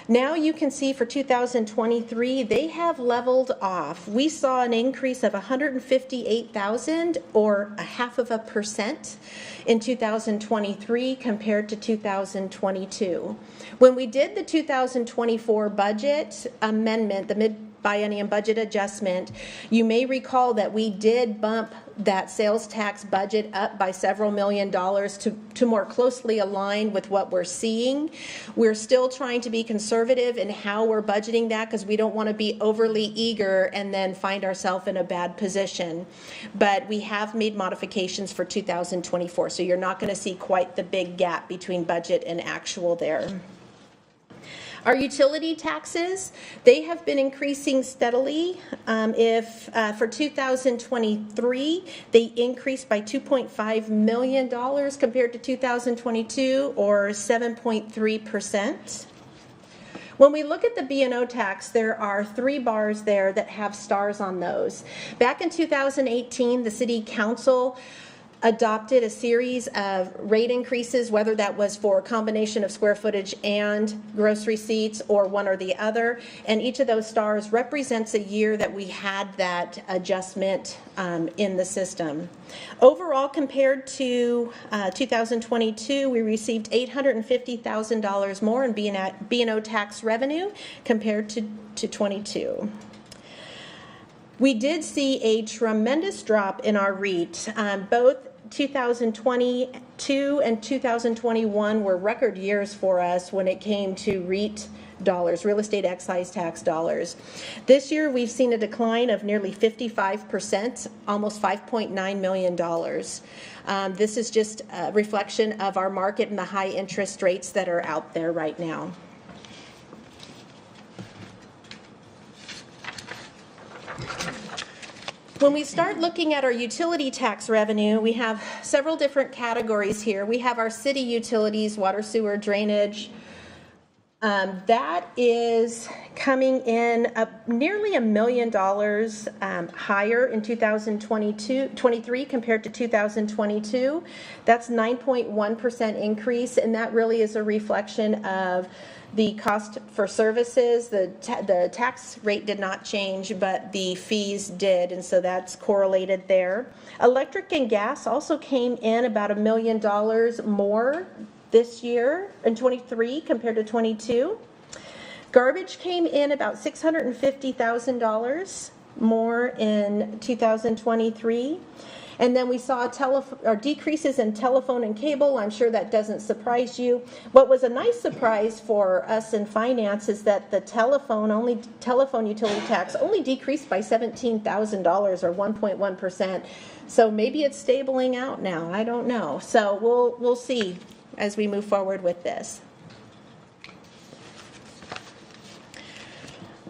Now you can see for 2023, they have leveled off. We saw an increase of $158,000 or 0.5% in 2023 compared to 2022. When we did the 2024 budget amendment, the mid-biennium budget adjustment, you may recall that we did bump that sales tax budget up by several $million to more closely align with what we're seeing. We're still trying to be conservative in how we're budgeting that because we don't want to be overly eager and then find ourselves in a bad position. But we have made modifications for 2024, so you're not going to see quite the big gap between budget and actual there. Our utility taxes, they have been increasing steadily. For 2023, they increased by $2.5 million compared to 2022, or 7.3%. When we look at the B&O tax, there are 3 bars there that have stars on those. Back in 2018, the City Council adopted a series of rate increases, whether that was for a combination of square footage and gross receipts or one or the other. And each of those stars represents a year that we had that adjustment in the system. Overall, compared to 2022, we received $850,000 more in B&O tax revenue compared to 22. We did see a tremendous drop in our REIT. Both 2022 and 2021 were record years for us when it came to REIT dollars, real estate excise tax dollars. This year we've seen a decline of nearly 55%, almost $5.9 million. This is just a reflection of our market and the high interest rates that are out there right now. When we start looking at our utility tax revenue, we have several different categories here. We have our city utilities, water, sewer, drainage, That is coming in nearly $1 million higher in 2023 compared to 2022. That's 9.1% increase, and that really is a reflection of the cost for services. The tax rate did not change, but the fees did, and so that's correlated there. Electric and gas also came in about $1 million more this year in 23 compared to 22. Garbage came in about $650,000 more in 2023. And then we saw decreases in telephone and cable. I'm sure that doesn't surprise you. What was a nice surprise for us in finance is that the telephone utility tax only decreased by $17,000 or 1.1%. So maybe it's stabling out now. I don't know. So we'll see as we move forward with this.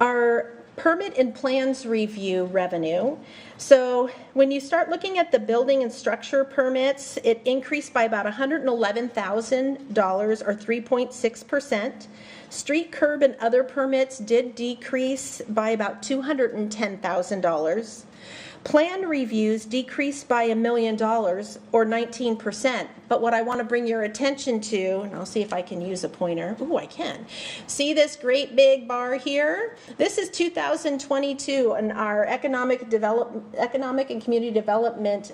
Our permit and plans review revenue. So when you start looking at the building and structure permits, it increased by about $111,000 or 3.6%. Street, curb, and other permits did decrease by about $210,000. Plan reviews decreased by $1 million or 19%. But what I want to bring your attention to, and I'll see if I can use a pointer. Ooh, I can. See this great big bar here? This is 2022, and our economic and community development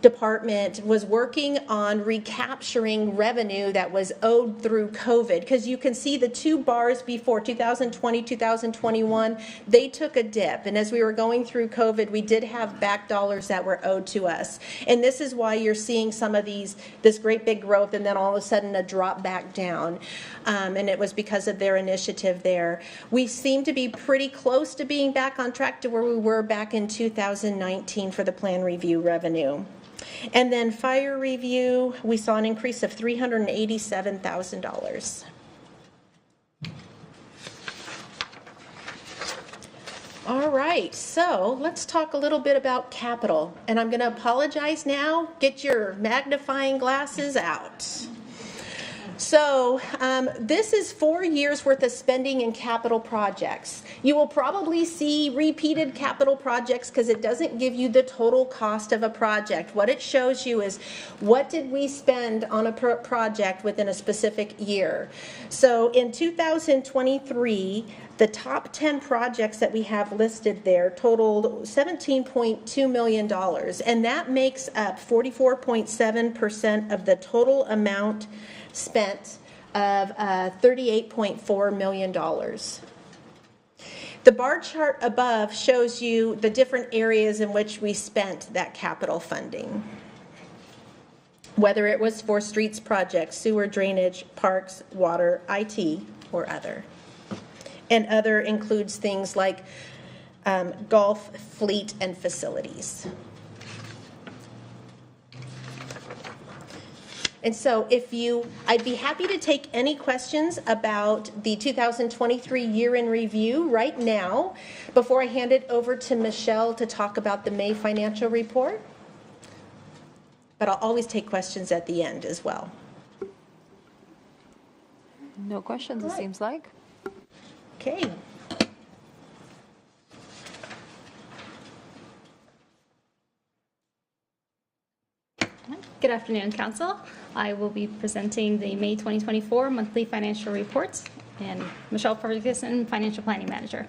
department was working on recapturing revenue that was owed through COVID, because you can see the two bars before 2020, 2021, they took a dip, and as we were going through COVID, we did have back dollars that were owed to us, and this is why you're seeing some of this great big growth and then all of a sudden a drop back down, and it was because of their initiative there. We seem to be pretty close to being back on track to where we were back in 2019 for the plan review revenue. And then fire review, we saw an increase of $387,000. All right, so let's talk a little bit about capital. And I'm going to apologize now. Get your magnifying glasses out. So this is 4 years worth of spending in capital projects. You will probably see repeated capital projects because it doesn't give you the total cost of a project. What it shows you is what did we spend on a project within a specific year. So in 2023, the top 10 projects that we have listed there totaled $17.2 million, and that makes up 44.7% of the total amount spent of $38.4 million. The bar chart above shows you the different areas in which we spent that capital funding, whether it was for streets projects, sewer drainage, parks, water, IT, or other. And other includes things like golf, fleet, and facilities. And so I'd be happy to take any questions about the 2023 year in review right now before I hand it over to Michelle to talk about the May financial report. But I'll always take questions at the end as well. No questions, it seems like. Okay. Good afternoon, Council. I will be presenting the May 2024 monthly financial reports, and Michelle Ferguson, Financial Planning Manager.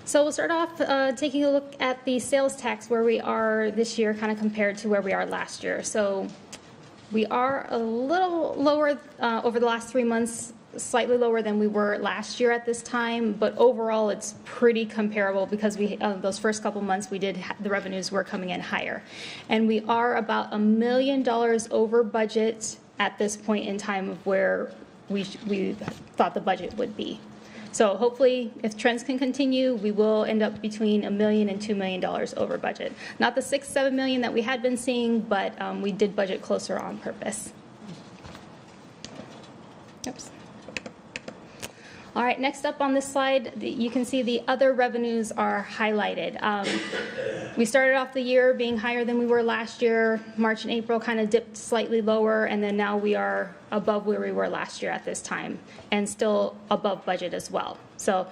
So we'll start off taking a look at the sales tax, where we are this year kind of compared to where we are last year. So we are a little lower over the last 3 months, slightly lower than we were last year at this time, but overall it's pretty comparable because we those first couple months the revenues were coming in higher, and we are about $1 million over budget at this point in time of where we thought the budget would be. So hopefully, if trends can continue, we will end up between $1 million and $2 million over budget. Not the $6-7 million that we had been seeing, but we did budget closer on purpose. Oops. All right, next up on this slide, you can see the other revenues are highlighted. We started off the year being higher than we were last year. March and April kind of dipped slightly lower, and then now we are above where we were last year at this time, and still above budget as well. So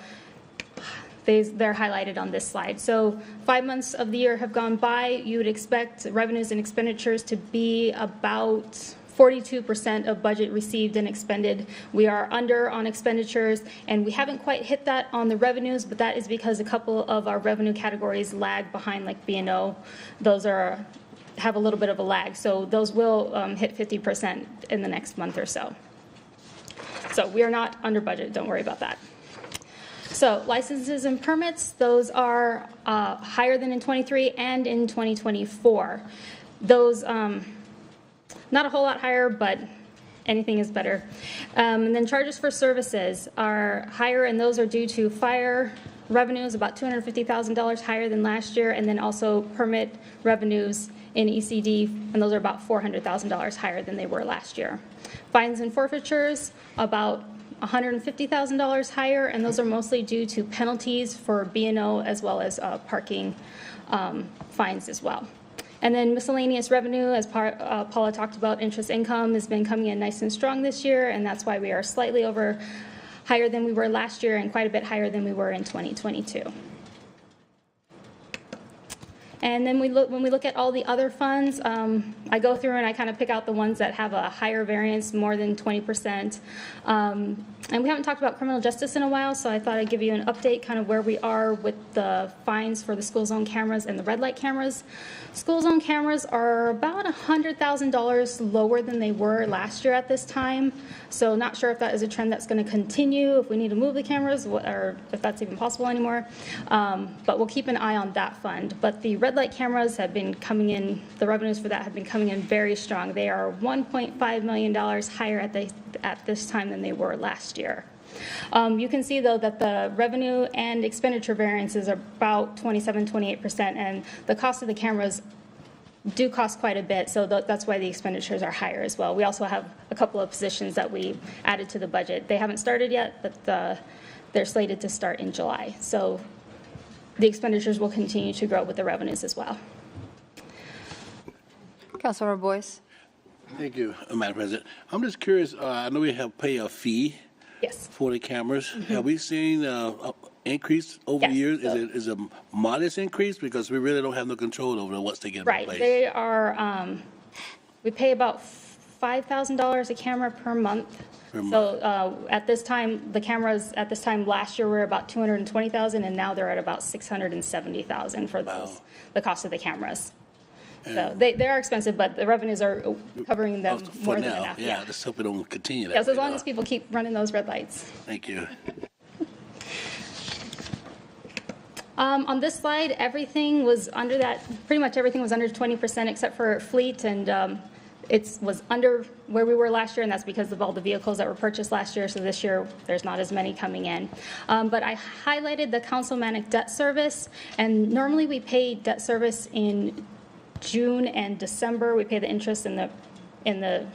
they're highlighted on this slide. So 5 months of the year have gone by. You would expect revenues and expenditures to be about 42% of budget received and expended. We are under on expenditures, and we haven't quite hit that on the revenues, but that is because a couple of our revenue categories lag behind, like B&O. Those have a little bit of a lag, so those will hit 50% in the next month or so. So we are not under budget, don't worry about that. So licenses and permits, those are higher than in 23 and in 2024. Those, not a whole lot higher, but anything is better. And then charges for services are higher, and those are due to fire revenues, about $250,000 higher than last year, and then also permit revenues in ECD, and those are about $400,000 higher than they were last year. Fines and forfeitures, about $150,000 higher, and those are mostly due to penalties for B&O as well as parking fines as well. And then miscellaneous revenue, as Paula talked about, interest income has been coming in nice and strong this year, and that's why we are slightly over higher than we were last year and quite a bit higher than we were in 2022. And then when we look at all the other funds, I go through and I kind of pick out the ones that have a higher variance, more than 20%. And we haven't talked about criminal justice in a while, so I thought I'd give you an update kind of where we are with the fines for the school zone cameras and the red light cameras. School zone cameras are about $100,000 lower than they were last year at this time. So not sure if that is a trend that's going to continue, if we need to move the cameras, or if that's even possible anymore. But we'll keep an eye on that fund. But the red light cameras have been coming in, the revenues for that have been coming in very strong. They are $1.5 million higher at this time than they were last year. You can see, though, that the revenue and expenditure variances are about 27-28%, and the cost of the cameras do cost quite a bit, so that's why the expenditures are higher as well. We also have a couple of positions that we added to the budget. They haven't started yet, but they're slated to start in July. So the expenditures will continue to grow with the revenues as well. Councilmember Boyce. Thank you, Madam President. I'm just curious, I know we have pay a fee for the cameras. Have we seen an increase over the years? Is it a modest increase? Because we really don't have no control over what's taking place. Right. They are, we pay about $5,000 a camera per month. So at this time, the cameras at this time last year were about $220,000, and now they're at about $670,000 for those, the cost of the cameras. So they are expensive, but the revenues are covering them more than enough. Yeah, let's hope it don't continue that. Yes, as long as people keep running those red lights. Thank you. On this slide, everything was under that, pretty much everything was under 20% except for fleet, and it was under where we were last year, and that's because of all the vehicles that were purchased last year, so this year there's not as many coming in. But I highlighted the councilmanic debt service, and normally we pay debt service in June and December. We pay the interest in the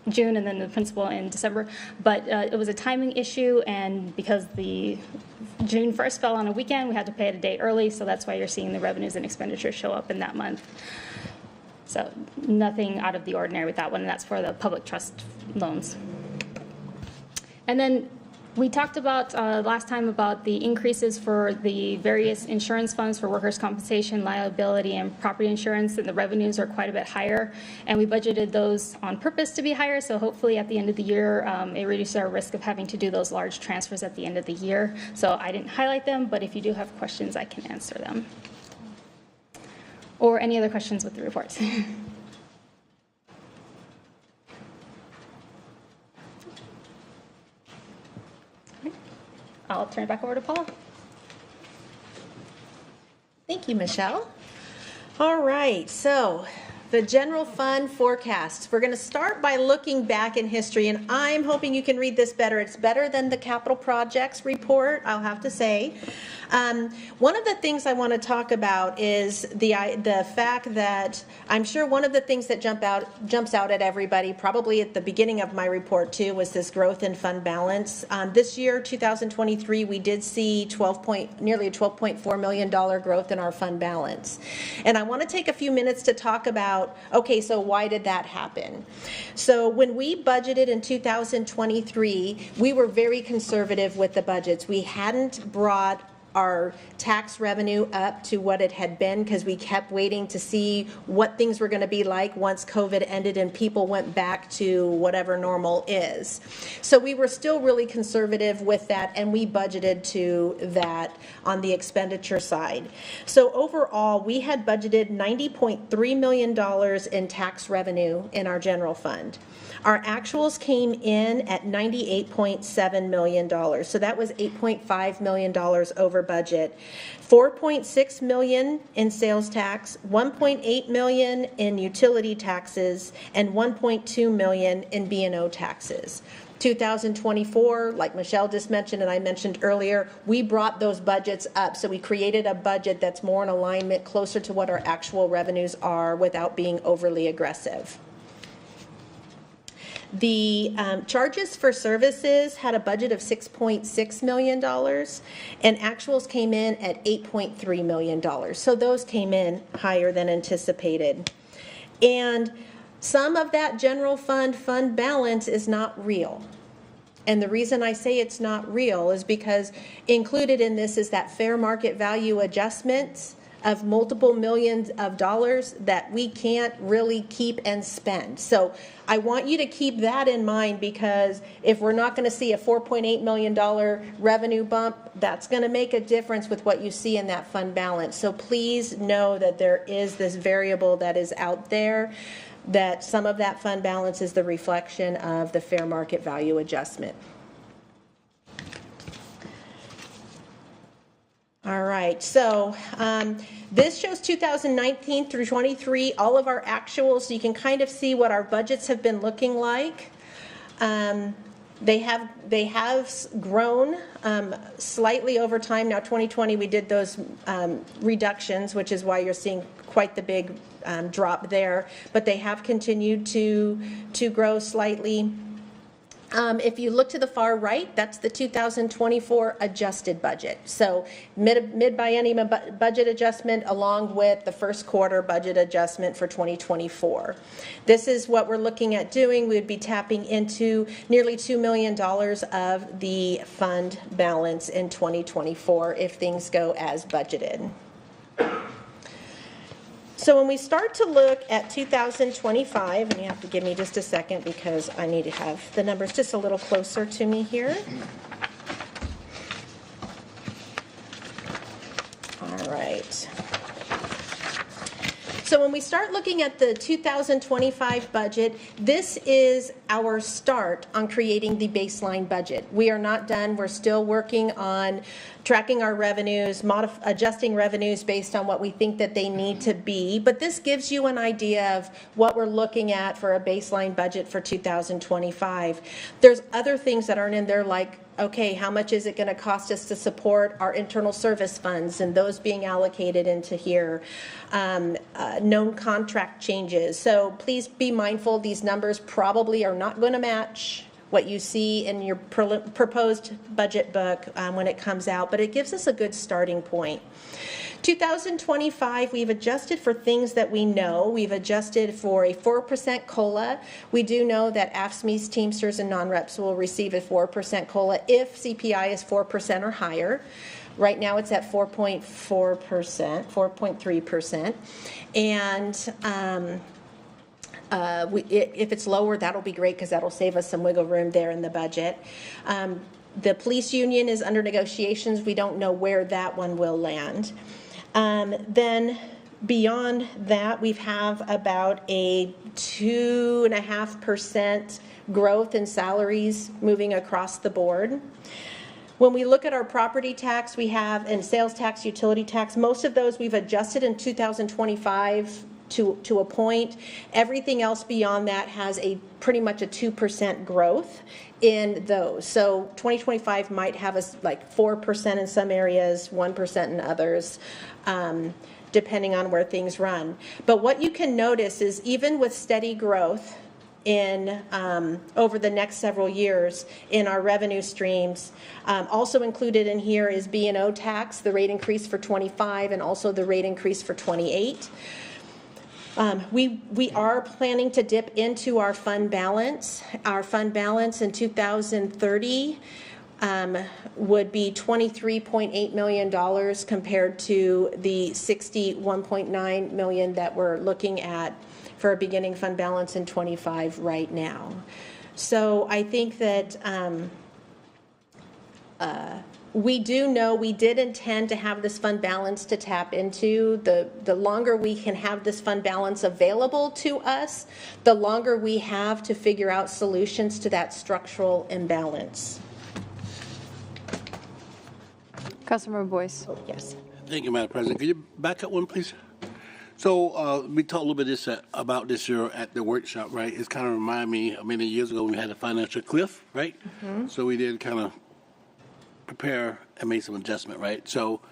June and then the principal in December. But it was a timing issue, and because the June 1st fell on a weekend, we had to pay it a day early, so that's why you're seeing the revenues and expenditures show up in that month. So nothing out of the ordinary with that one, and that's for the public trust loans. And then we talked about last time about the increases for the various insurance funds for workers' compensation, liability, and property insurance, and the revenues are quite a bit higher. And we budgeted those on purpose to be higher, so hopefully at the end of the year, it reduces our risk of having to do those large transfers at the end of the year. So I didn't highlight them, but if you do have questions, I can answer them. Or any other questions with the reports. I'll turn it back over to Paula. Thank you, Michelle. All right, so the general fund forecast. We're going to start by looking back in history, and I'm hoping you can read this better. It's better than the capital projects report, I'll have to say. One of the things I want to talk about is the fact that I'm sure one of the things that jumps out at everybody, probably at the beginning of my report too, was this growth in fund balance. This year, 2023, we did see nearly a $12.4 million growth in our fund balance. And I want to take a few minutes to talk about, okay, so why did that happen? So when we budgeted in 2023, we were very conservative with the budgets. We hadn't brought our tax revenue up to what it had been because we kept waiting to see what things were going to be like once COVID ended and people went back to whatever normal is. So we were still really conservative with that, and we budgeted to that on the expenditure side. So overall, we had budgeted $90.3 million in tax revenue in our general fund. Our actuals came in at $98.7 million. So that was $8.5 million over budget. $4.6 million in sales tax, $1.8 million in utility taxes, and $1.2 million in B&O taxes. 2024, like Michelle just mentioned and I mentioned earlier, we brought those budgets up. So we created a budget that's more in alignment, closer to what our actual revenues are without being overly aggressive. The charges for services had a budget of $6.6 million, and actuals came in at $8.3 million. So those came in higher than anticipated. And some of that general fund balance is not real. And the reason I say it's not real is because included in this is that fair market value adjustment of multiple millions of dollars that we can't really keep and spend. So I want you to keep that in mind, because if we're not going to see a $4.8 million revenue bump, that's going to make a difference with what you see in that fund balance. So please know that there is this variable that is out there, that some of that fund balance is the reflection of the fair market value adjustment. All right, so this shows 2019 through 23, all of our actuals, so you can kind of see what our budgets have been looking like. They have grown slightly over time. Now 2020 we did those reductions, which is why you're seeing quite the big drop there, but they have continued to grow slightly. If you look to the far right, that's the 2024 adjusted budget. So mid-biennium budget adjustment along with the first quarter budget adjustment for 2024. This is what we're looking at doing. We'd be tapping into nearly $2 million of the fund balance in 2024 if things go as budgeted. So when we start to look at 2025, and you have to give me just a second because I need to have the numbers just a little closer to me here. All right. So when we start looking at the 2025 budget, this is our start on creating the baseline budget. We are not done. We're still working on tracking our revenues, adjusting revenues based on what we think that they need to be. But this gives you an idea of what we're looking at for a baseline budget for 2025. There's other things that aren't in there, like, okay, how much is it going to cost us to support our internal service funds and those being allocated into here? Known contract changes. So please be mindful, these numbers probably are not going to match what you see in your proposed budget book when it comes out, but it gives us a good starting point. 2025, we've adjusted for things that we know. We've adjusted for a 4% COLA. We do know that AFSCME's, Teamsters, and non-reps will receive a 4% COLA if CPI is 4% or higher. Right now it's at 4.4%, 4.3%. And if it's lower, that'll be great because that'll save us some wiggle room there in the budget. The police union is under negotiations. We don't know where that one will land. Then beyond that, we have about a 2.5% growth in salaries moving across the board. When we look at our property tax, we have, and sales tax, utility tax, most of those we've adjusted in 2025 to a point. Everything else beyond that has a pretty much a 2% growth in those. So 2025 might have us like 4% in some areas, 1% in others, depending on where things run. But what you can notice is even with steady growth in over the next several years in our revenue streams, also included in here is B&O tax, the rate increase for 25 and also the rate increase for 28. We are planning to dip into our fund balance. Our fund balance in 2030 would be $23.8 million compared to the $61.9 million that we're looking at for a beginning fund balance in 25 right now. So I think that we do know we did intend to have this fund balance to tap into. The longer we can have this fund balance available to us, the longer we have to figure out solutions to that structural imbalance. Councilmember Boyce. Oh, yes. Thank you, Madam President. Could you back up one, please? So we talked a little bit about this year at the workshop, right? It's kind of remind me of many years ago when we had a financial cliff, right? Mm-hmm. So we did kind of prepare and make some adjustment, right? So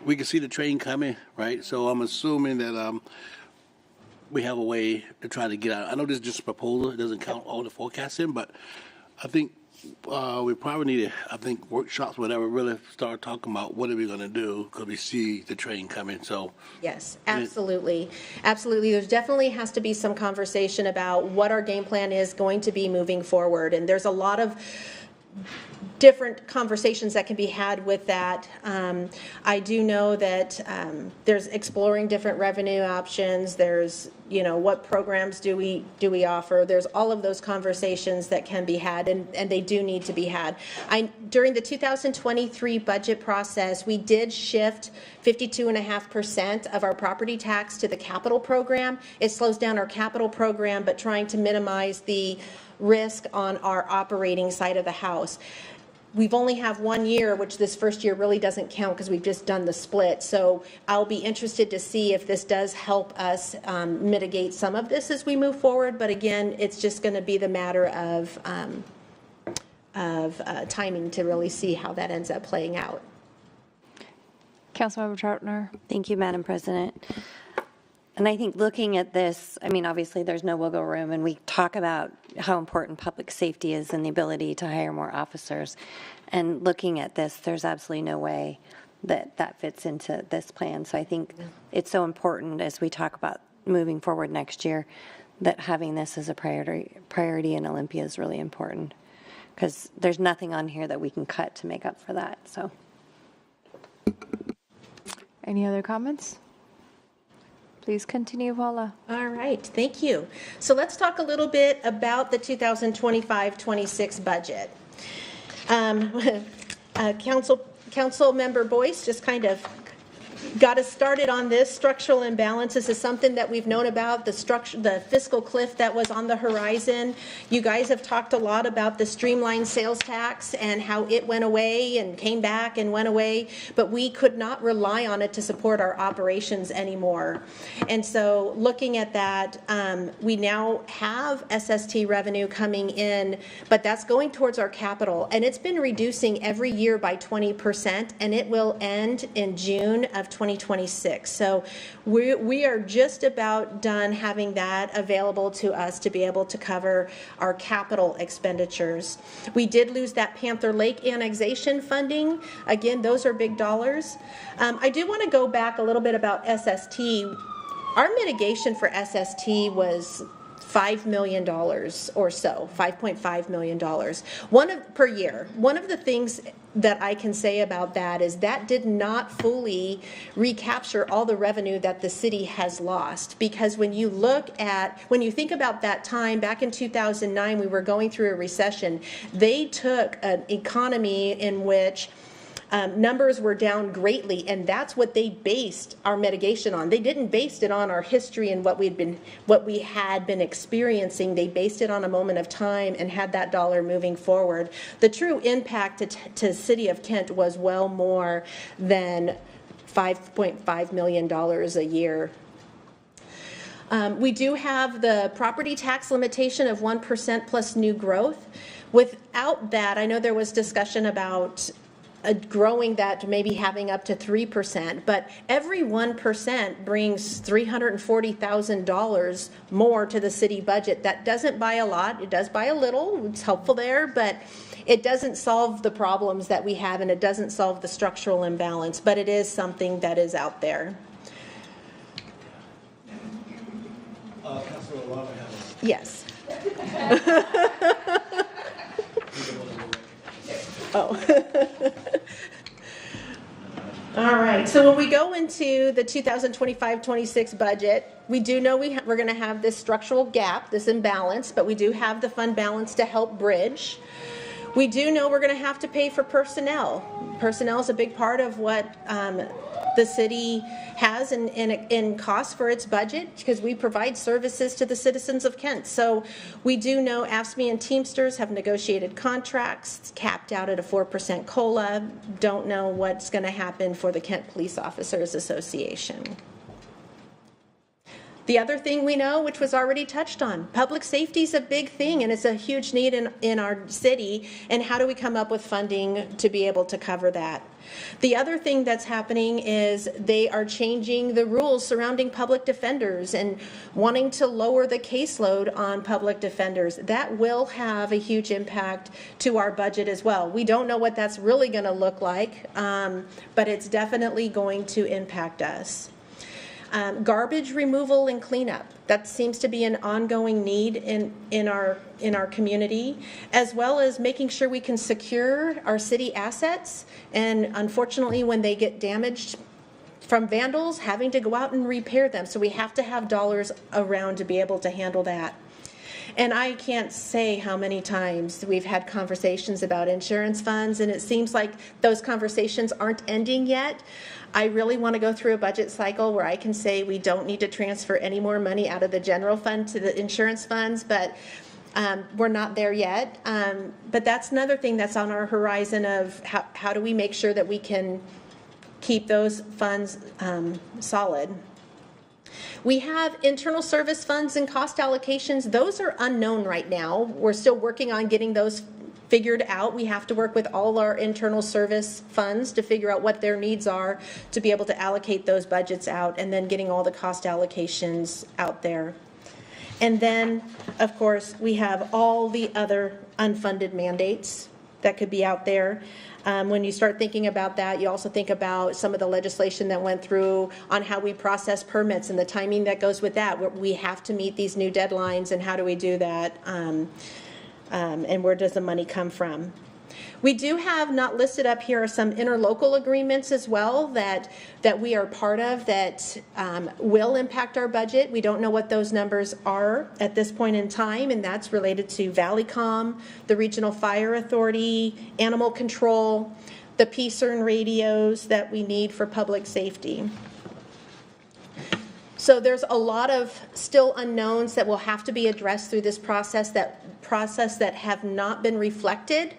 we can see the train coming, right? So I'm assuming that we have a way to try to get out. I know this is just a proposal. It doesn't count all the forecasting, but I think we probably need to, workshops, whatever, really start talking about what are we going to do because we see the train coming. So yes, absolutely. Absolutely. There's definitely has to be some conversation about what our game plan is going to be moving forward. And there's a lot of different conversations that can be had with that. I do know that there's exploring different revenue options. There's, what programs do we offer? There's all of those conversations that can be had, and they do need to be had. During the 2023 budget process, we did shift 52.5% of our property tax to the capital program. It slows down our capital program, but trying to minimize the risk on our operating side of the house. We've only have 1 year, which this first year really doesn't count because we've just done the split. So I'll be interested to see if this does help us mitigate some of this as we move forward. But again, it's just going to be the matter of timing to really see how that ends up playing out. Councilmember Troutner. Thank you, Madam President. And I think looking at this, obviously there's no wiggle room, and we talk about how important public safety is and the ability to hire more officers. And looking at this, there's absolutely no way that fits into this plan. So I think it's so important as we talk about moving forward next year that having this as a priority in Olympia is really important because there's nothing on here that we can cut to make up for that. So, any other comments? Please continue, Paula. All right, thank you. So let's talk a little bit about the 2025-26 budget. Council Member Boyce just kind of got us started on this structural imbalance. This is something that we've known about, the fiscal cliff that was on the horizon. You guys have talked a lot about the streamlined sales tax and how it went away and came back and went away, but we could not rely on it to support our operations anymore. And so looking at that, we now have SST revenue coming in, but that's going towards our capital, and it's been reducing every year by 20%, and it will end in June of 2026. So we are just about done having that available to us to be able to cover our capital expenditures. We did lose that Panther Lake annexation funding. Again, those are big dollars. I do want to go back a little bit about SST. Our mitigation for SST was $5 million or so, $5.5 million per year. One of the things that I can say about that is that did not fully recapture all the revenue that the city has lost, because when you think about that time back in 2009, we were going through a recession. They took an economy in which numbers were down greatly, and that's what they based our mitigation on. They didn't base it on our history and what we had been experiencing. They based it on a moment of time and had that dollar moving forward. The true impact to City of Kent was well more than $5.5 million a year. We do have the property tax limitation of 1% plus new growth. Without that, I know there was discussion about growing that to maybe having up to 3%, but every 1% brings $340,000 more to the city budget. That doesn't buy a lot. It does buy a little. It's helpful there, but it doesn't solve the problems that we have, and it doesn't solve the structural imbalance, but it is something that is out there. Councilor Lava has Yes. Oh. All right. So when we go into the 2025-26 budget, we do know we're going to have this structural gap, this imbalance, but we do have the fund balance to help bridge. We do know we're going to have to pay for personnel. Personnel is a big part of what the city has in costs for its budget, because we provide services to the citizens of Kent. So we do know AFSCME and Teamsters have negotiated contracts capped out at a 4% COLA. Don't know what's going to happen for the Kent Police Officers Association. The other thing we know, which was already touched on, public safety is a big thing, and it's a huge need in our city, and how do we come up with funding to be able to cover that? The other thing that's happening is they are changing the rules surrounding public defenders and wanting to lower the caseload on public defenders. That will have a huge impact to our budget as well. We don't know what that's really going to look like, but it's definitely going to impact us. Garbage removal and cleanup, that seems to be an ongoing need in our community, as well as making sure we can secure our city assets, and unfortunately when they get damaged from vandals, having to go out and repair them. So we have to have dollars around to be able to handle that. And I can't say how many times we've had conversations about insurance funds, and it seems like those conversations aren't ending yet. I really want to go through a budget cycle where I can say we don't need to transfer any more money out of the general fund to the insurance funds, but we're not there yet. But that's another thing that's on our horizon of how do we make sure that we can keep those funds solid. We have internal service funds and cost allocations. Those are unknown right now. We're still working on getting those figured out. We have to work with all our internal service funds to figure out what their needs are to be able to allocate those budgets out, and then getting all the cost allocations out there. And then, of course, we have all the other unfunded mandates that could be out there. When you start thinking about that, you also think about some of the legislation that went through on how we process permits and the timing that goes with that. We have to meet these new deadlines, and how do we do that? And where does the money come from? We do have, not listed up here, some interlocal agreements as well that we are part of that will impact our budget. We don't know what those numbers are at this point in time, and that's related to Valleycom, the Regional Fire Authority, Animal Control, the PCERN radios that we need for public safety. So there's a lot of still unknowns that will have to be addressed through this process that have not been reflected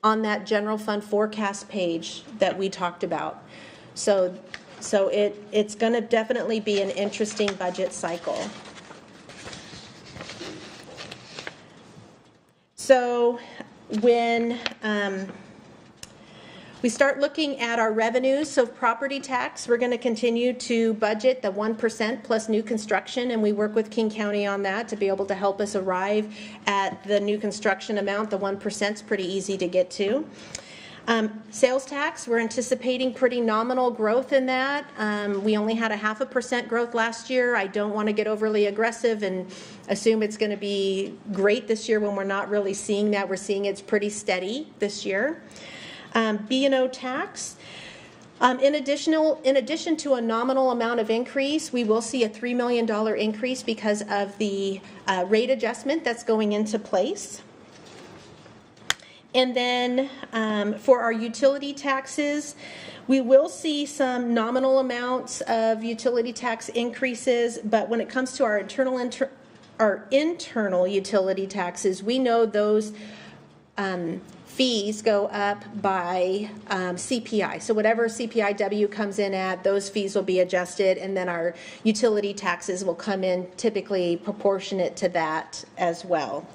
on that general fund forecast page that we talked about. So it's going to definitely be an interesting budget cycle. So when we start looking at our revenues, so property tax, we're going to continue to budget the 1% plus new construction, and we work with King County on that to be able to help us arrive at the new construction amount. The 1% is pretty easy to get to. Sales tax, we're anticipating pretty nominal growth in that. We only had a 0.5% growth last year. I don't want to get overly aggressive and assume it's going to be great this year when we're not really seeing that. We're seeing it's pretty steady this year. B&O tax. In addition to a nominal amount of increase, we will see a $3 million increase because of the rate adjustment that's going into place. And then for our utility taxes, we will see some nominal amounts of utility tax increases, but when it comes to our internal utility taxes, we know those fees go up by CPI. So whatever CPIW comes in at, those fees will be adjusted, and then our utility taxes will come in typically proportionate to that as well.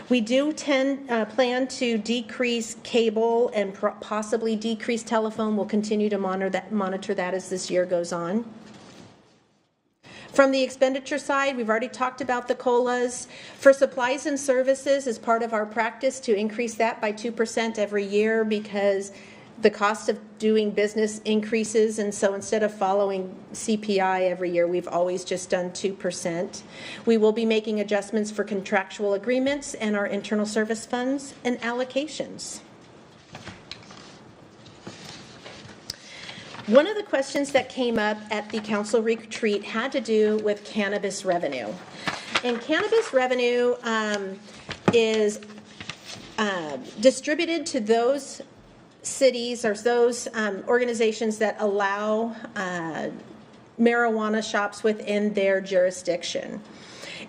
We do plan to decrease cable and possibly decrease telephone. We'll continue to monitor that as this year goes on. From the expenditure side, we've already talked about the COLAs. For supplies and services, as part of our practice to increase that by 2% every year because the cost of doing business increases, and so instead of following CPI every year, we've always just done 2%. We will be making adjustments for contractual agreements and our internal service funds and allocations. One of the questions that came up at the council retreat had to do with cannabis revenue. And cannabis revenue is distributed to those cities or those organizations that allow marijuana shops within their jurisdiction.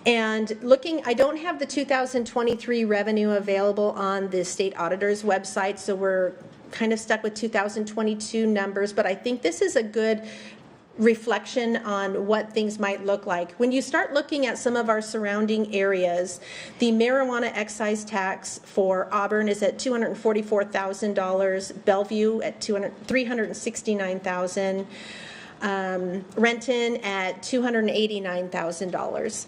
And looking, I don't have the 2023 revenue available on the state auditor's website, so we're kind of stuck with 2022 numbers, but I think this is a good reflection on what things might look like. When you start looking at some of our surrounding areas, the marijuana excise tax for Auburn is at $244,000, Bellevue at $369,000, Renton at $289,000.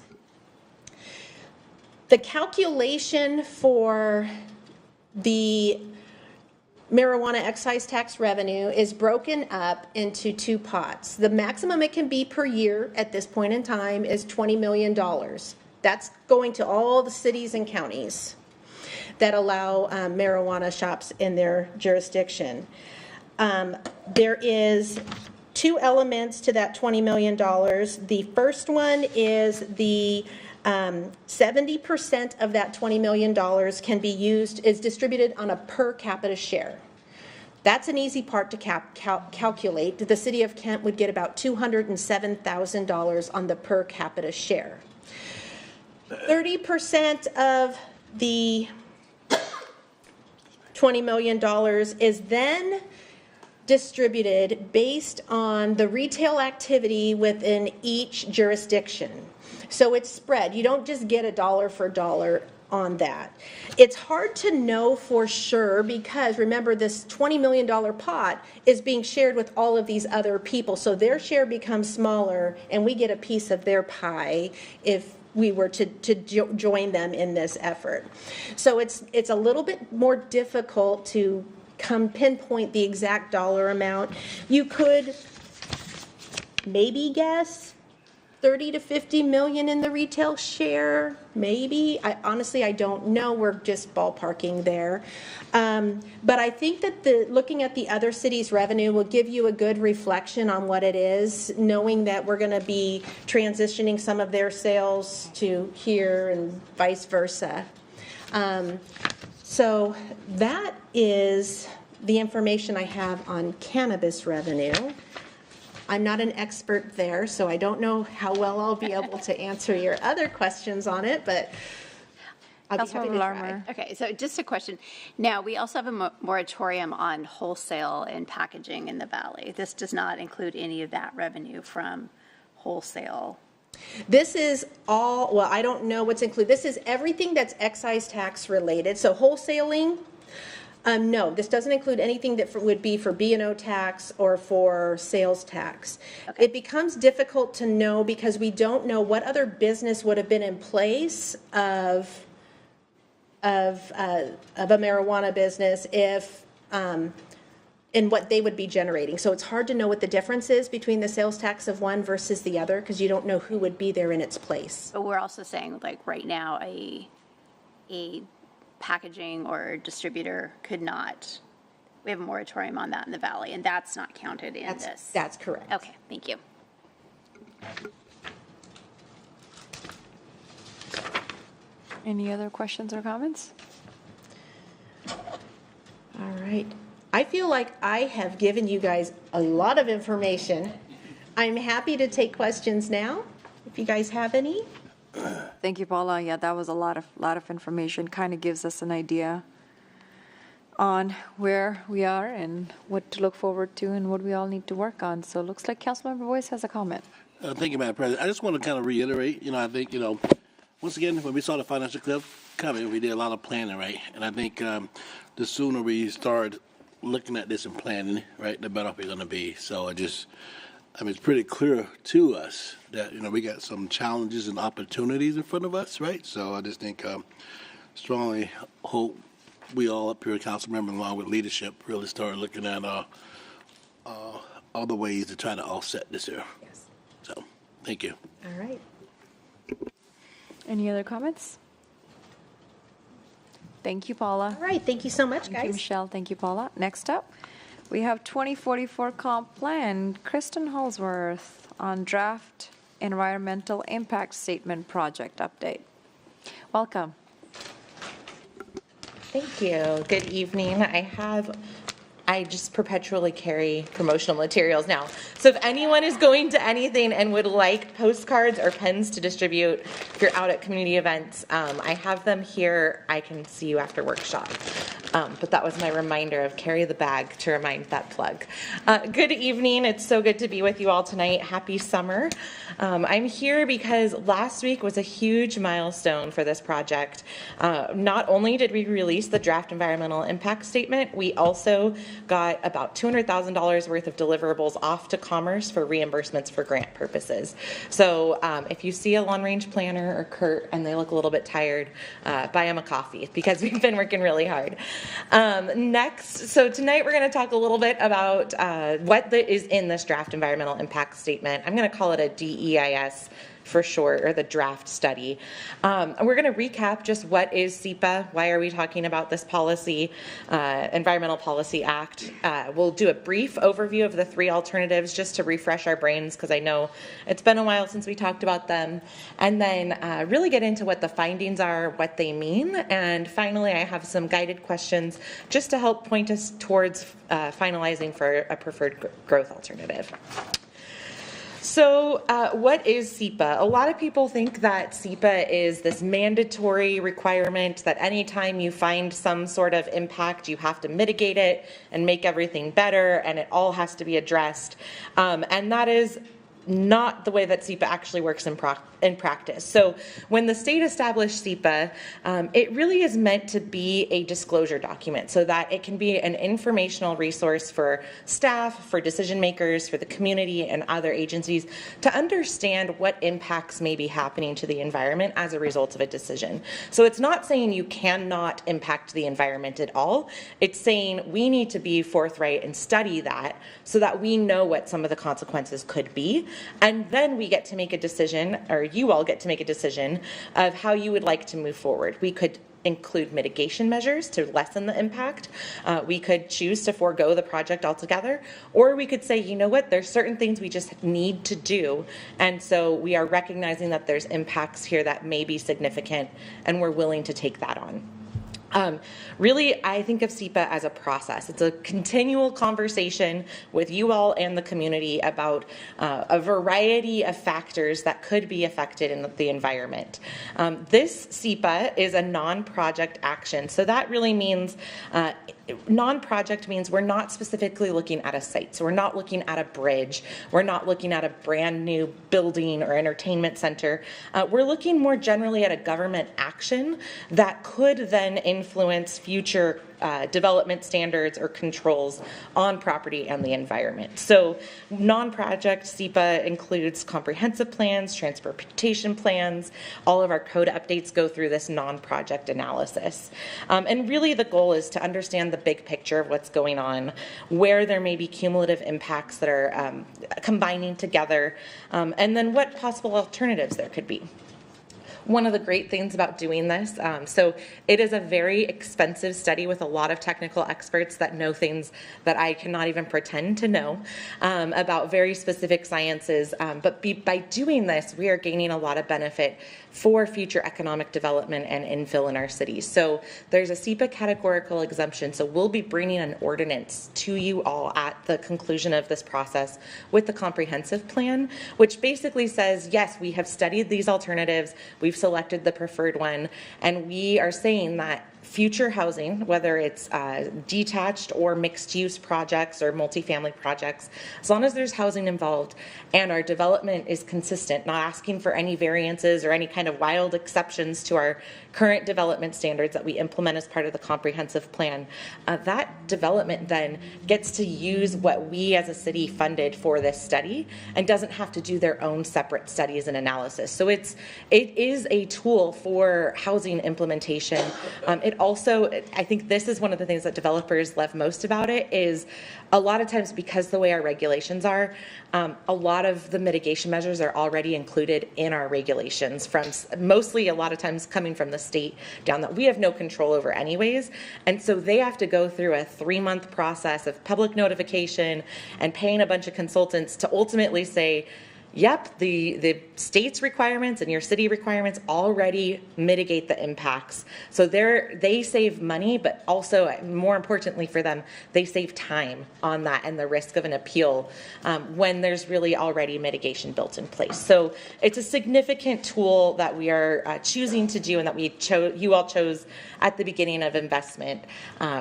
The calculation for the marijuana excise tax revenue is broken up into two pots. The maximum it can be per year at this point in time is $20 million. That's going to all the cities and counties that allow marijuana shops in their jurisdiction. There is two elements to that $20 million. The first one is the 70% of that $20 million can be used, is distributed on a per capita share. That's an easy part to calculate. The city of Kent would get about $207,000 on the per capita share. 30% of the $20 million is then distributed based on the retail activity within each jurisdiction. So it's spread. You don't just get a dollar for dollar on that. It's hard to know for sure because remember this $20 million pot is being shared with all of these other people. So their share becomes smaller and we get a piece of their pie if we were to join them in this effort. So it's a little bit more difficult to pinpoint the exact dollar amount. You could maybe guess 30 to 50 million in the retail share, maybe. Honestly, I don't know. We're just ballparking there. But I think that looking at the other cities' revenue will give you a good reflection on what it is, knowing that we're going to be transitioning some of their sales to here and vice versa. So that is the information I have on cannabis revenue. I'm not an expert there, so I don't know how well I'll be able to answer your other questions on it, but I'll be happy to try. Okay, so just a question. Now, we also have a moratorium on wholesale and packaging in the Valley. This does not include any of that revenue from wholesale. This is all, well, I don't know what's included. This is everything that's excise tax related. So wholesaling, no, this doesn't include anything that would be for B&O tax or for sales tax. Okay. It becomes difficult to know because we don't know what other business would have been in place of a marijuana business if and what they would be generating. So it's hard to know what the difference is between the sales tax of one versus the other because you don't know who would be there in its place. But we're also saying, like right now, a packaging or distributor could not. We have a moratorium on that in the Valley, and that's not counted in this. That's correct. Okay, thank you. Any other questions or comments? All right. I feel like I have given you guys a lot of information. I'm happy to take questions now, if you guys have any. Thank you, Paula. Yeah, that was a lot of information. Kind of gives us an idea on where we are and what to look forward to and what we all need to work on. So it looks like Councilmember Boyce has a comment. Thank you, Madam President. I just want to kind of reiterate, I think, once again, when we saw the financial cliff coming, we did a lot of planning, right? And I think the sooner we start looking at this and planning, right, the better we're going to be. So it's pretty clear to us that, we got some challenges and opportunities in front of us, right? So I just think, strongly hope we all up here, council members, along with leadership, really start looking at other ways to try to offset this here. Yes. So, thank you. All right. Any other comments? Thank you, Paula. All right. Thank you so much, Thank guys. you, Michelle. Thank you, Paula. Next up, we have 2044 comp plan. Kristen Holsworth on draft environmental impact statement project update. Welcome. Thank you. Good evening. I just perpetually carry promotional materials now. So if anyone is going to anything and would like postcards or pens to distribute, if you're out at community events, I have them here. I can see you after workshop. But that was my reminder of carry the bag to remind that plug. Good evening. It's so good to be with you all tonight. Happy summer. I'm here because last week was a huge milestone for this project. Not only did we release the draft environmental impact statement, we also got about $200,000 worth of deliverables off to Commerce for reimbursements for grant purposes. So if you see a long range planner or Kurt and they look a little bit tired, buy them a coffee because we've been working really hard. So tonight we're going to talk a little bit about what is in this draft environmental impact statement. I'm going to call it a DEIS for short, or the draft study. And we're going to recap just what is SEPA, why are we talking about this policy, Environmental Policy Act. We'll do a brief overview of the three alternatives just to refresh our brains because I know it's been a while since we talked about them. And then really get into what the findings are, what they mean. And finally, I have some guided questions just to help point us towards finalizing for a preferred growth alternative. So what is SEPA? A lot of people think that SEPA is this mandatory requirement that anytime you find some sort of impact, you have to mitigate it and make everything better, and it all has to be addressed. And that is not the way that SEPA actually works in practice. So when the state established SEPA, it really is meant to be a disclosure document so that it can be an informational resource for staff, for decision makers, for the community and other agencies to understand what impacts may be happening to the environment as a result of a decision. So it's not saying you cannot impact the environment at all. It's saying we need to be forthright and study that so that we know what some of the consequences could be. And then we get to make a decision, or you all get to make a decision of how you would like to move forward. We could include mitigation measures to lessen the impact. We could choose to forego the project altogether, or we could say, you know what, there's certain things we just need to do. And so we are recognizing that there's impacts here that may be significant, and we're willing to take that on. Really, I think of SEPA as a process. It's a continual conversation with you all and the community about a variety of factors that could be affected in the environment. This SEPA is a non-project action. So that really means non-project means we're not specifically looking at a site. So we're not looking at a bridge. We're not looking at a brand new building or entertainment center. We're looking more generally at a government action that could then influence future development standards or controls on property and the environment. So non-project SEPA includes comprehensive plans, transportation plans. All of our code updates go through this non-project analysis. And really the goal is to understand the big picture of what's going on, where there may be cumulative impacts that are combining together, and then what possible alternatives there could be. One of the great things about doing this, so it is a very expensive study with a lot of technical experts that know things that I cannot even pretend to know about very specific sciences. But by doing this, we are gaining a lot of benefit for future economic development and infill in our cities. So there's a SEPA categorical exemption. So we'll be bringing an ordinance to you all at the conclusion of this process with the comprehensive plan, which basically says, yes, we have studied these alternatives. We've selected the preferred one, and we are saying that future housing, whether it's detached or mixed-use projects or multifamily projects, as long as there's housing involved and our development is consistent, not asking for any variances or any kind of wild exceptions to our current development standards that we implement as part of the comprehensive plan, that development then gets to use what we as a city funded for this study and doesn't have to do their own separate studies and analysis. So it is a tool for housing implementation. It also, I think this is one of the things that developers love most about it, is a lot of times, because the way our regulations are, a lot of the mitigation measures are already included in our regulations, from mostly a lot of times coming from the state down, that we have no control over anyways. And so they have to go through a 3-month process of public notification and paying a bunch of consultants to ultimately say, yep, the state's requirements and your city requirements already mitigate the impacts. So they save money, but also, more importantly for them, they save time on that and the risk of an appeal when there's really already mitigation built in place. So it's a significant tool that we are choosing to do, and that you all chose at the beginning of investment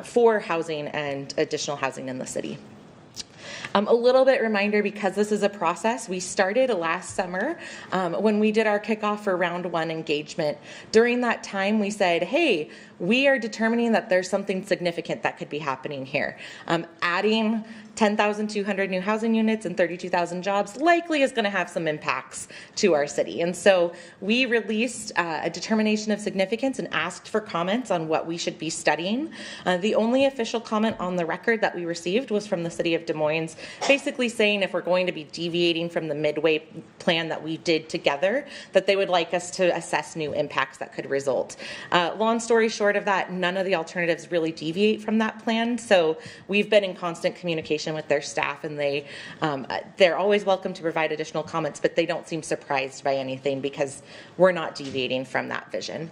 for housing and additional housing in the city. A little bit reminder, because this is a process, we started last summer when we did our kickoff for round 1 engagement. During that time, we said, hey, we are determining that there's something significant that could be happening here. Adding 10,200 new housing units and 32,000 jobs likely is going to have some impacts to our city. And so we released a determination of significance and asked for comments on what we should be studying. The only official comment on the record that we received was from the city of Des Moines, basically saying if we're going to be deviating from the midway plan that we did together, that they would like us to assess new impacts that could result. Long story short of that, none of the alternatives really deviate from that plan. So we've been in constant communication with their staff, and they're always welcome to provide additional comments, but they don't seem surprised by anything because we're not deviating from that vision.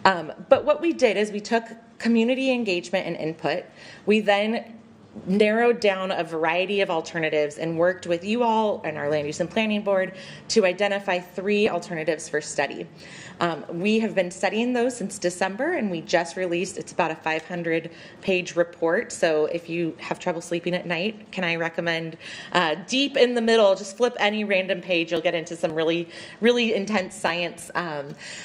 But what we did is we took community engagement and input. We then narrowed down a variety of alternatives and worked with you all and our Land Use and Planning Board to identify 3 alternatives for study. We have been studying those since December, and we just released, it's about a 500-page report. So if you have trouble sleeping at night, can I recommend deep in the middle, just flip any random page, you'll get into some really, really intense science.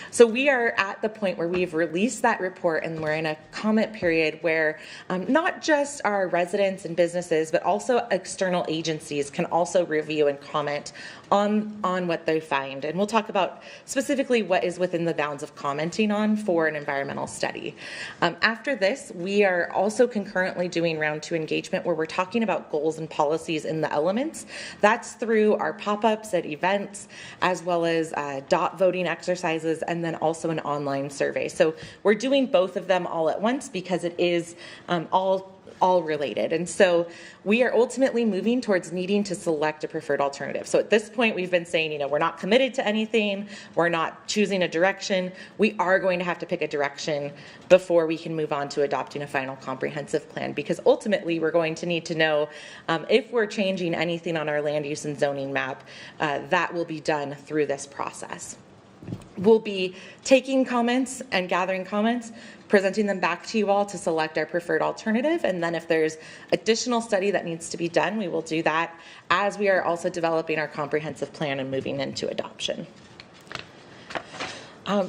So we are at the point where we've released that report, and we're in a comment period where not just our residents and businesses, but also external agencies can also review and comment on what they find. And we'll talk about specifically what is within the bounds of commenting on for an environmental study. After this, we are also concurrently doing round 2 engagement, where we're talking about goals and policies in the elements. That's through our pop-ups at events, as well as dot voting exercises, and then also an online survey. So we're doing both of them all at once because it is all related. And so we are ultimately moving towards needing to select a preferred alternative. So at this point, we've been saying, we're not committed to anything. We're not choosing a direction. We are going to have to pick a direction before we can move on to adopting a final comprehensive plan, because ultimately we're going to need to know if we're changing anything on our land use and zoning map, that will be done through this process. We'll be taking comments and gathering comments, presenting them back to you all to select our preferred alternative. And then if there's additional study that needs to be done, we will do that as we are also developing our comprehensive plan and moving into adoption.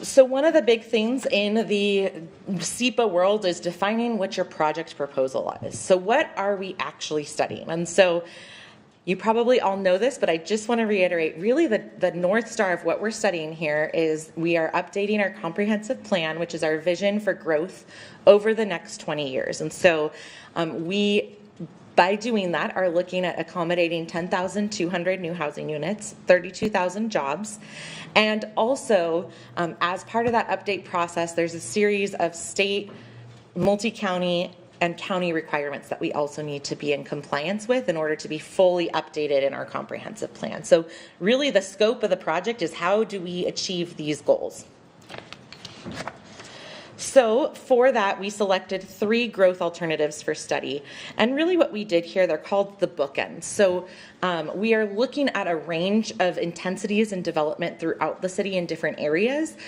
So one of the big things in the SEPA world is defining what your project proposal is. So what are we actually studying? And so you probably all know this, but I just want to reiterate, really the North Star of what we're studying here is we are updating our comprehensive plan, which is our vision for growth over the next 20 years. And so we, by doing that, are looking at accommodating 10,200 new housing units, 32,000 jobs. And also, as part of that update process, there's a series of state, multi-county, and county requirements that we also need to be in compliance with in order to be fully updated in our comprehensive plan. So really the scope of the project is how do we achieve these goals? So for that, we selected 3 growth alternatives for study. And really what we did here, they're called the bookends. So we are looking at a range of intensities and development throughout the city in different areas,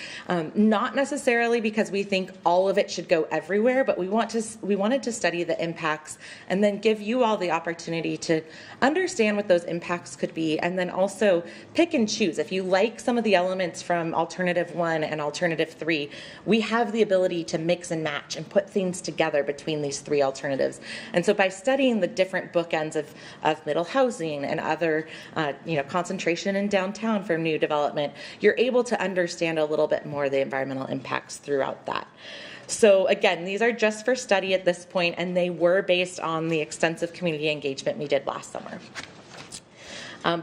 not necessarily because we think all of it should go everywhere, but we wanted to study the impacts and then give you all the opportunity to understand what those impacts could be, and then also pick and choose. If you like some of the elements from Alternative 1 and Alternative 3, we have the ability to mix and match and put things together between these 3 alternatives. And so by studying the different bookends of middle housing and other concentration in downtown for new development, you're able to understand a little bit more the environmental impacts throughout that. So again, these are just for study at this point, and they were based on the extensive community engagement we did last summer.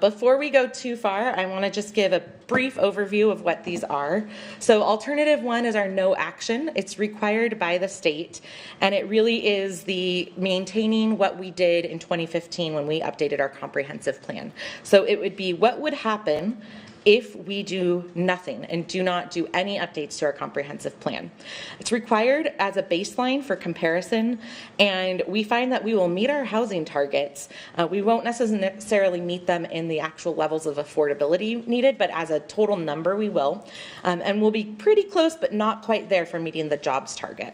Before we go too far, I want to just give a brief overview of what these are. So Alternative 1 is our no action. It's required by the state, and it really is the maintaining what we did in 2015 when we updated our comprehensive plan. So it would be what would happen if we do nothing and do not do any updates to our comprehensive plan. It's required as a baseline for comparison, and we find that we will meet our housing targets. We won't necessarily meet them in the actual levels of affordability needed, but as a total number we will. And we'll be pretty close, but not quite there for meeting the jobs target.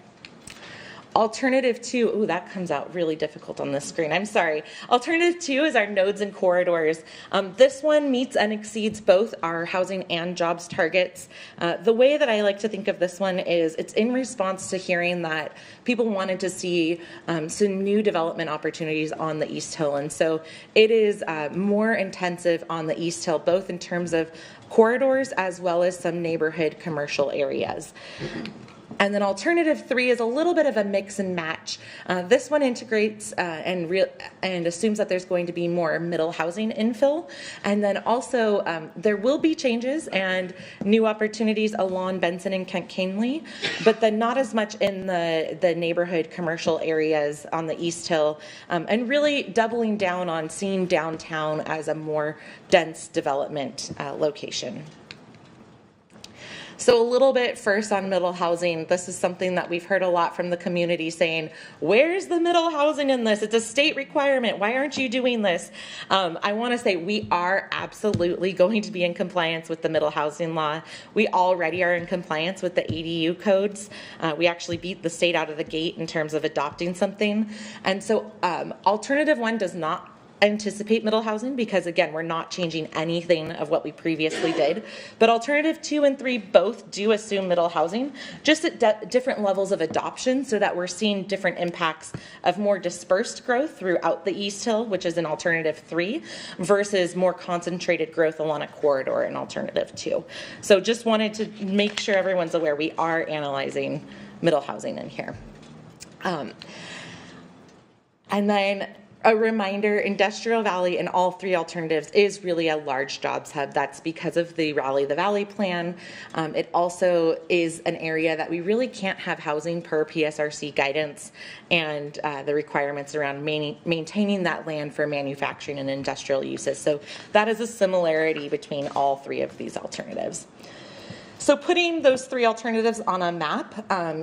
Alternative 2, ooh, that comes out really difficult on this screen. I'm sorry. Alternative 2 is our nodes and corridors. This one meets and exceeds both our housing and jobs targets. The way that I like to think of this one is it's in response to hearing that people wanted to see some new development opportunities on the East Hill. And so it is more intensive on the East Hill, both in terms of corridors as well as some neighborhood commercial areas. And then Alternative 3 is a little bit of a mix and match. This one integrates and assumes that there's going to be more middle housing infill. And then also there will be changes and new opportunities along Benson and Kent Canely, but then not as much in the neighborhood commercial areas on the East Hill, and really doubling down on seeing downtown as a more dense development location. So a little bit first on middle housing. This is something that we've heard a lot from the community saying, where's the middle housing in this? It's a state requirement. Why aren't you doing this? I want to say we are absolutely going to be in compliance with the middle housing law. We already are in compliance with the ADU codes. We actually beat the state out of the gate in terms of adopting something. And so Alternative 1 does not anticipate middle housing because, again, we're not changing anything of what we previously did. But Alternative 2 and 3 both do assume middle housing, just at different levels of adoption, so that we're seeing different impacts of more dispersed growth throughout the East Hill, which is in Alternative 3, versus more concentrated growth along a corridor in Alternative 2. So just wanted to make sure everyone's aware we are analyzing middle housing in here. And then a reminder, Industrial Valley in all 3 alternatives is really a large jobs hub. That's because of the Raleigh the Valley plan. It also is an area that we really can't have housing per PSRC guidance and the requirements around maintaining that land for manufacturing and industrial uses. So that is a similarity between all 3 of these alternatives. So putting those 3 alternatives on a map,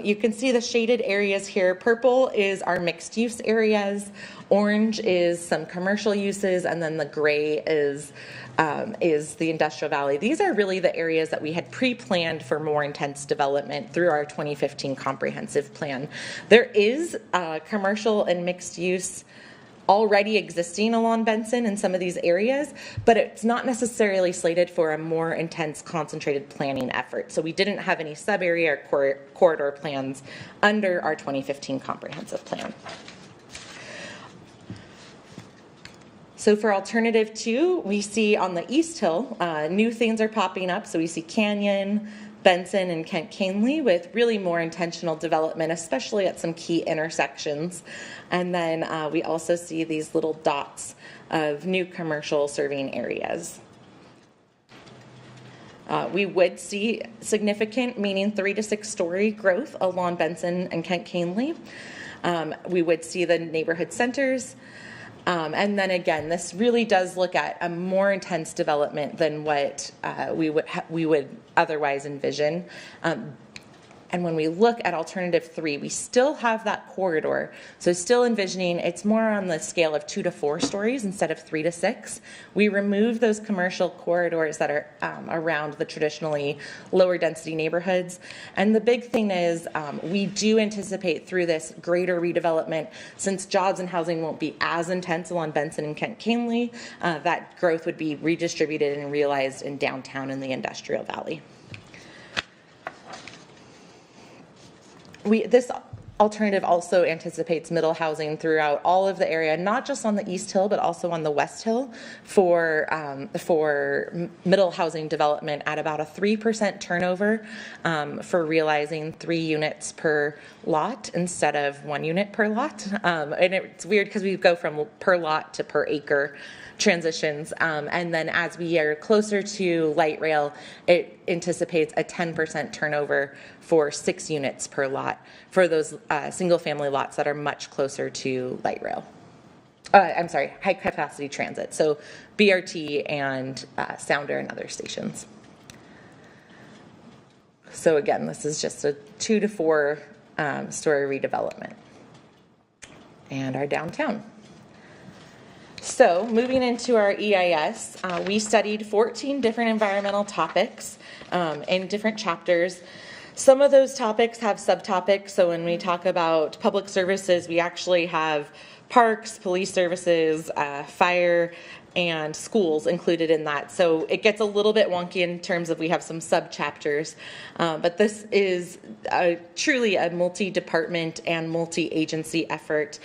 you can see the shaded areas here. Purple is our mixed use areas. Orange is some commercial uses, and then the gray is the Industrial Valley. These are really the areas that we had pre-planned for more intense development through our 2015 comprehensive plan. There is commercial and mixed use already existing along Benson in some of these areas, but it's not necessarily slated for a more intense concentrated planning effort. So we didn't have any sub-area or corridor plans under our 2015 comprehensive plan. So for Alternative 2, we see on the East Hill, new things are popping up. So we see Canyon, Benson, and Kent Canely with really more intentional development, especially at some key intersections. And then we also see these little dots of new commercial serving areas. We would see significant, meaning 3 to 6 story growth along Benson and Kent Canely. We would see the neighborhood centers. And then again, this really does look at a more intense development than what we would otherwise envision. And when we look at alternative 3, we still have that corridor. So still envisioning it's more on the scale of 2 to 4 stories instead of 3 to 6. We remove those commercial corridors that are around the traditionally lower density neighborhoods. And the big thing is we do anticipate through this greater redevelopment, since jobs and housing won't be as intense along Benson and Kent Canley, that growth would be redistributed and realized in downtown in the Industrial Valley. This alternative also anticipates middle housing throughout all of the area, not just on the East Hill, but also on the West Hill for middle housing development at about a 3% turnover for realizing 3 units per lot instead of 1 unit per lot. And it's weird because we go from per lot to per acre transitions. And then as we are closer to light rail, it anticipates a 10% turnover for 6 units per lot for those single family lots that are much closer to light rail. I'm sorry, high capacity transit. So BRT and Sounder and other stations. So again, this is just a 2 to 4 story redevelopment. And our downtown. So moving into our EIS, we studied 14 different environmental topics in different chapters. Some of those topics have subtopics. So when we talk about public services, we actually have parks, police services, fire, and schools included in that. So it gets a little bit wonky in terms of we have some sub-chapters, but this is truly a multi-department and multi-agency effort.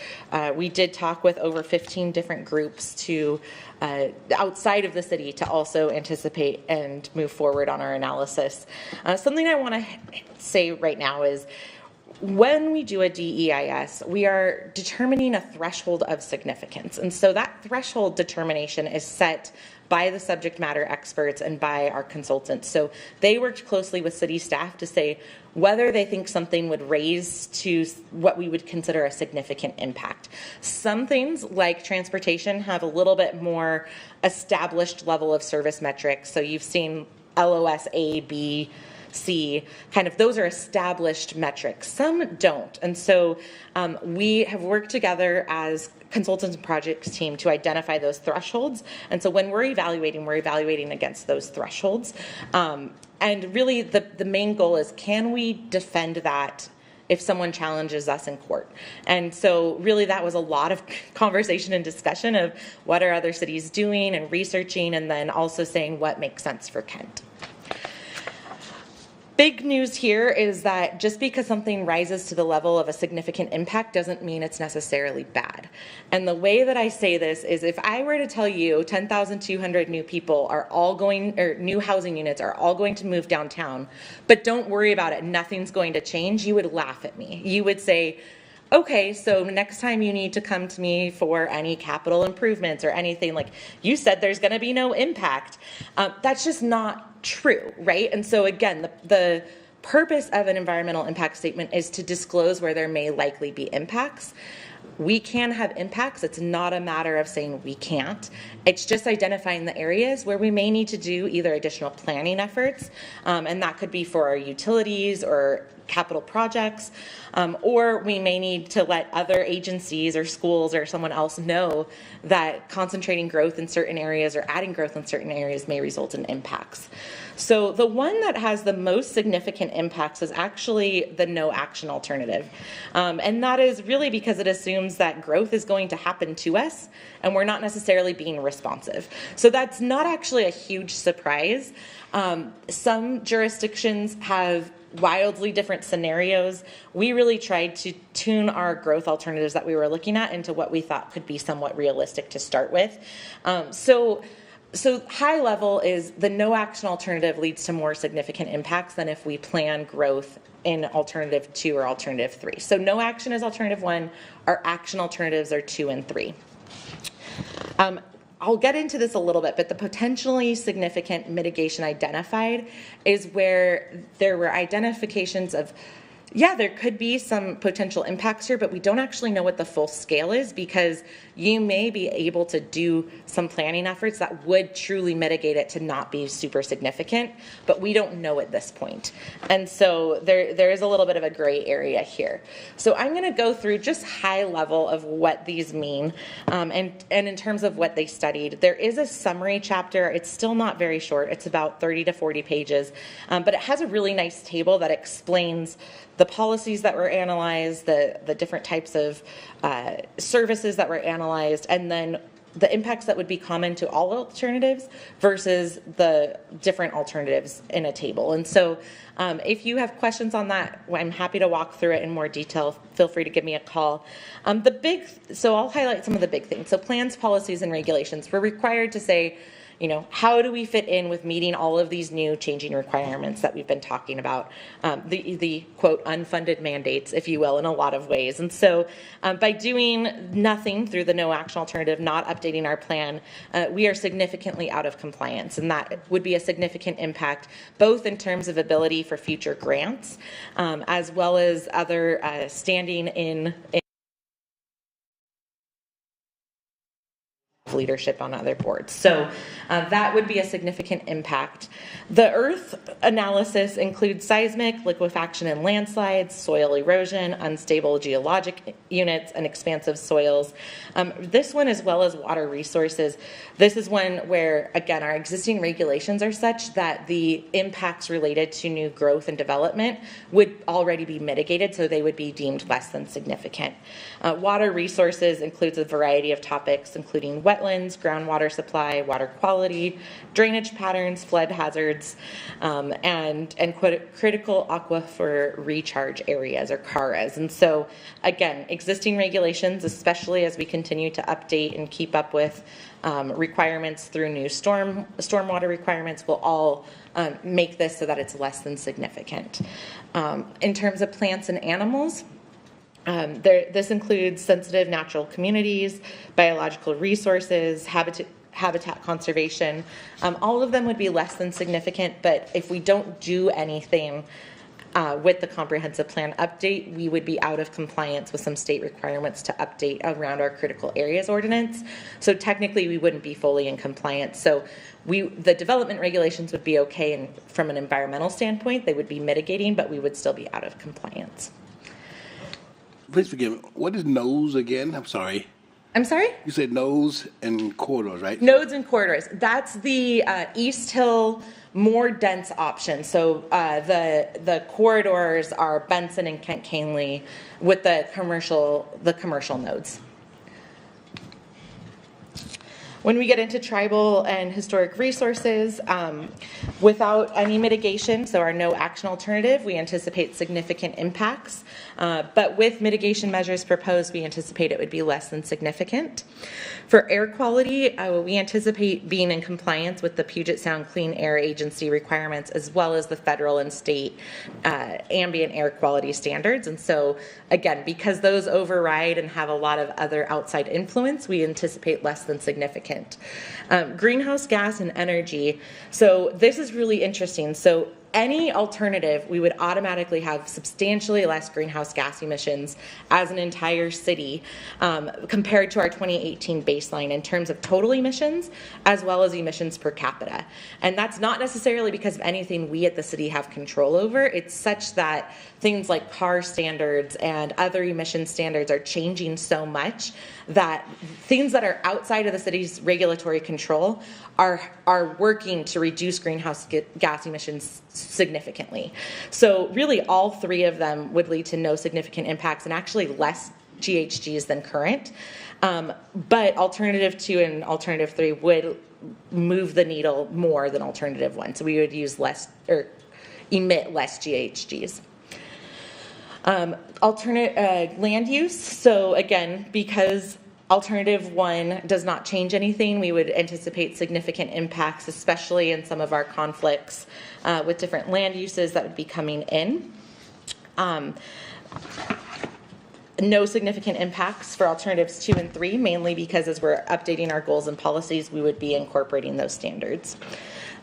We did talk with over 15 different groups to outside of the city to also anticipate and move forward on our analysis. Something I want to say right now is when we do a DEIS, we are determining a threshold of significance. And so that threshold determination is set by the subject matter experts and by our consultants. So they worked closely with city staff to say whether they think something would raise to what we would consider a significant impact. Some things like transportation have a little bit more established level of service metrics. So you've seen LOS A, B, C, kind of those are established metrics. Some don't. And so we have worked together as consultants and projects team to identify those thresholds. And so when we're evaluating against those thresholds. And really the main goal is, can we defend that if someone challenges us in court? And so really that was a lot of conversation and discussion of what are other cities doing and researching, and then also saying what makes sense for Kent. Big news here is that just because something rises to the level of a significant impact doesn't mean it's necessarily bad. And the way that I say this is, if I were to tell you 10,200 new people are all going, or new housing units are all going to move downtown, but don't worry about it, nothing's going to change, you would laugh at me. You would say, okay, so next time you need to come to me for any capital improvements or anything, like you said there's going to be no impact. That's just not true, right? And so again, the purpose of an environmental impact statement is to disclose where there may likely be impacts. We can have impacts. It's not a matter of saying we can't. It's just identifying the areas where we may need to do either additional planning efforts, and that could be for our utilities or capital projects, or we may need to let other agencies or schools or someone else know that concentrating growth in certain areas or adding growth in certain areas may result in impacts. So the one that has the most significant impacts is actually the no action alternative. And that is really because it assumes that growth is going to happen to us and we're not necessarily being responsive. So that's not actually a huge surprise. Some jurisdictions have wildly different scenarios. We really tried to tune our growth alternatives that we were looking at into what we thought could be somewhat realistic to start with. So high level is the no action alternative leads to more significant impacts than if we plan growth in alternative 2 or alternative 3. So no action is alternative 1, our action alternatives are 2 and 3. I'll get into this a little bit, but the potentially significant mitigation identified is where there were identifications of yeah, there could be some potential impacts here, but we don't actually know what the full scale is, because you may be able to do some planning efforts that would truly mitigate it to not be super significant, but we don't know at this point. And so there is a little bit of a gray area here. So I'm going to go through just high level of what these mean, and in terms of what they studied. There is a summary chapter. It's still not very short. It's about 30 to 40 pages, but it has a really nice table that explains the policies that were analyzed, the different types of services that were analyzed, and then the impacts that would be common to all alternatives versus the different alternatives in a table. And so if you have questions on that, I'm happy to walk through it in more detail. Feel free to give me a call. So I'll highlight some of the big things. So plans, policies, and regulations. We're required to say, you know, how do we fit in with meeting all of these new changing requirements that we've been talking about, the quote unfunded mandates, if you will, in a lot of ways. And so by doing nothing through the no action alternative, not updating our plan, we are significantly out of compliance, and that would be a significant impact both in terms of ability for future grants as well as other standing in leadership on other boards. So that would be a significant impact. The earth analysis includes seismic, liquefaction and landslides, soil erosion, unstable geologic units, and expansive soils. This one, as well as water resources, this is one where, again, our existing regulations are such that the impacts related to new growth and development would already be mitigated, so they would be deemed less than significant. Water resources includes a variety of topics, including wetlands, groundwater supply, water quality, drainage patterns, flood hazards, and critical aquifer recharge areas, or CARAs. And so, again, existing regulations, especially as we continue to update and keep up with requirements through new stormwater requirements, will all make this so that it's less than significant. In terms of plants and animals, this includes sensitive natural communities, biological resources, habitat conservation. All of them would be less than significant, but if we don't do anything with the comprehensive plan update, we would be out of compliance with some state requirements to update around our critical areas ordinance. So technically we wouldn't be fully in compliance. So the development regulations would be okay, and from an environmental standpoint, they would be mitigating, but we would still be out of compliance. Please forgive me. What is nodes again? I'm sorry. I'm sorry? You said nodes and corridors, right? Nodes and corridors. That's the East Hill more dense option. So the corridors are Benson and Kent Canely with the commercial nodes. When we get into tribal and historic resources, without any mitigation, so our no action alternative, we anticipate significant impacts. But with mitigation measures proposed, we anticipate it would be less than significant. For air quality, we anticipate being in compliance with the Puget Sound Clean Air Agency requirements, as well as the federal and state ambient air quality standards. And so, again, because those override and have a lot of other outside influence, we anticipate less than significant. Greenhouse gas and energy. So this is really interesting. So any alternative, we would automatically have substantially less greenhouse gas emissions as an entire city compared to our 2018 baseline in terms of total emissions as well as emissions per capita. And that's not necessarily because of anything we at the city have control over. It's such that things like car standards and other emission standards are changing so much that things that are outside of the city's regulatory control are working to reduce greenhouse gas emissions significantly. So really all three of them would lead to no significant impacts and actually less GHGs than current. But alternative 2 and alternative 3 would move the needle more than alternative 1. So we would use less or emit less GHGs. Alternate land use. So again, because alternative 1 does not change anything, we would anticipate significant impacts, especially in some of our conflicts with different land uses that would be coming in. No significant impacts for alternatives 2 and 3, mainly because as we're updating our goals and policies, we would be incorporating those standards.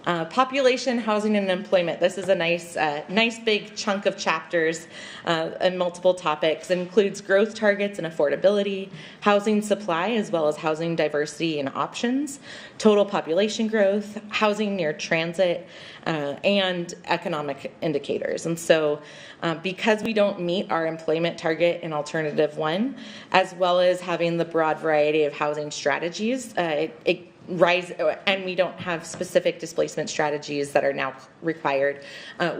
Population, housing, and employment. This is a nice big chunk of chapters and multiple topics. It includes growth targets and affordability, housing supply, as well as housing diversity and options, total population growth, housing near transit, and economic indicators. And so because we don't meet our employment target in Alternative 1, as well as having the broad variety of housing strategies, and we don't have specific displacement strategies that are now required,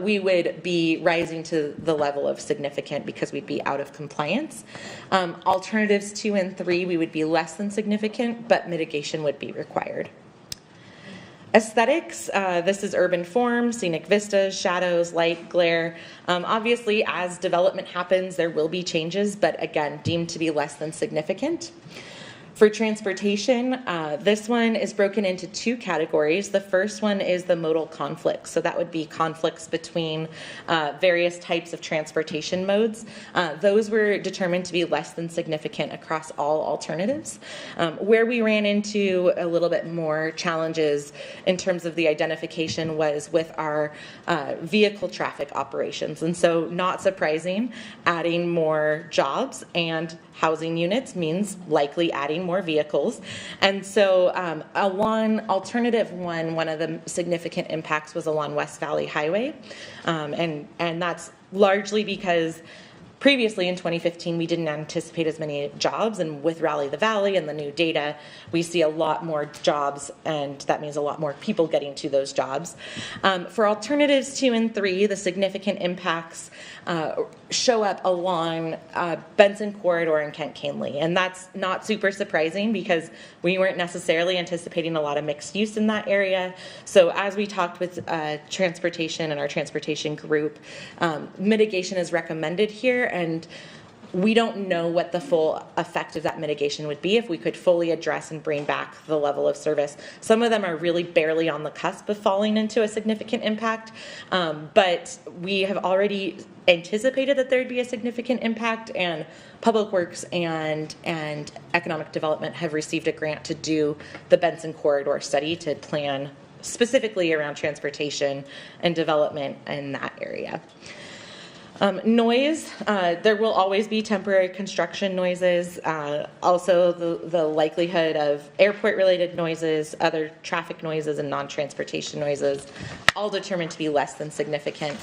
we would be rising to the level of significant because we'd be out of compliance. Alternatives 2 and 3, we would be less than significant, but mitigation would be required. Aesthetics, this is urban form, scenic vistas, shadows, light, glare. Obviously, as development happens, there will be changes, but again, deemed to be less than significant. For transportation, this one is broken into 2 categories. The first one is the modal conflicts. So that would be conflicts between various types of transportation modes. Those were determined to be less than significant across all alternatives. Where we ran into a little bit more challenges in terms of the identification was with our vehicle traffic operations. And so, not surprising, adding more jobs and housing units means likely adding more vehicles. And so along Alternative 1, one of the significant impacts was along West Valley Highway. And that's largely because previously in 2015, we didn't anticipate as many jobs, and with Rally the Valley and the new data, we see a lot more jobs, and that means a lot more people getting to those jobs. For Alternatives 2 and 3, the significant impacts show up along Benson Corridor and Kent-Canely, and that's not super surprising because we weren't necessarily anticipating a lot of mixed use in that area. So as we talked with transportation and our transportation group, mitigation is recommended here, and we don't know what the full effect of that mitigation would be if we could fully address and bring back the level of service. Some of them are really barely on the cusp of falling into a significant impact, but we have already anticipated that there'd be a significant impact, and Public Works and Economic Development have received a grant to do the Benson Corridor study to plan specifically around transportation and development in that area. Noise, there will always be temporary construction noises, also the likelihood of airport-related noises, other traffic noises, and non-transportation noises, all determined to be less than significant.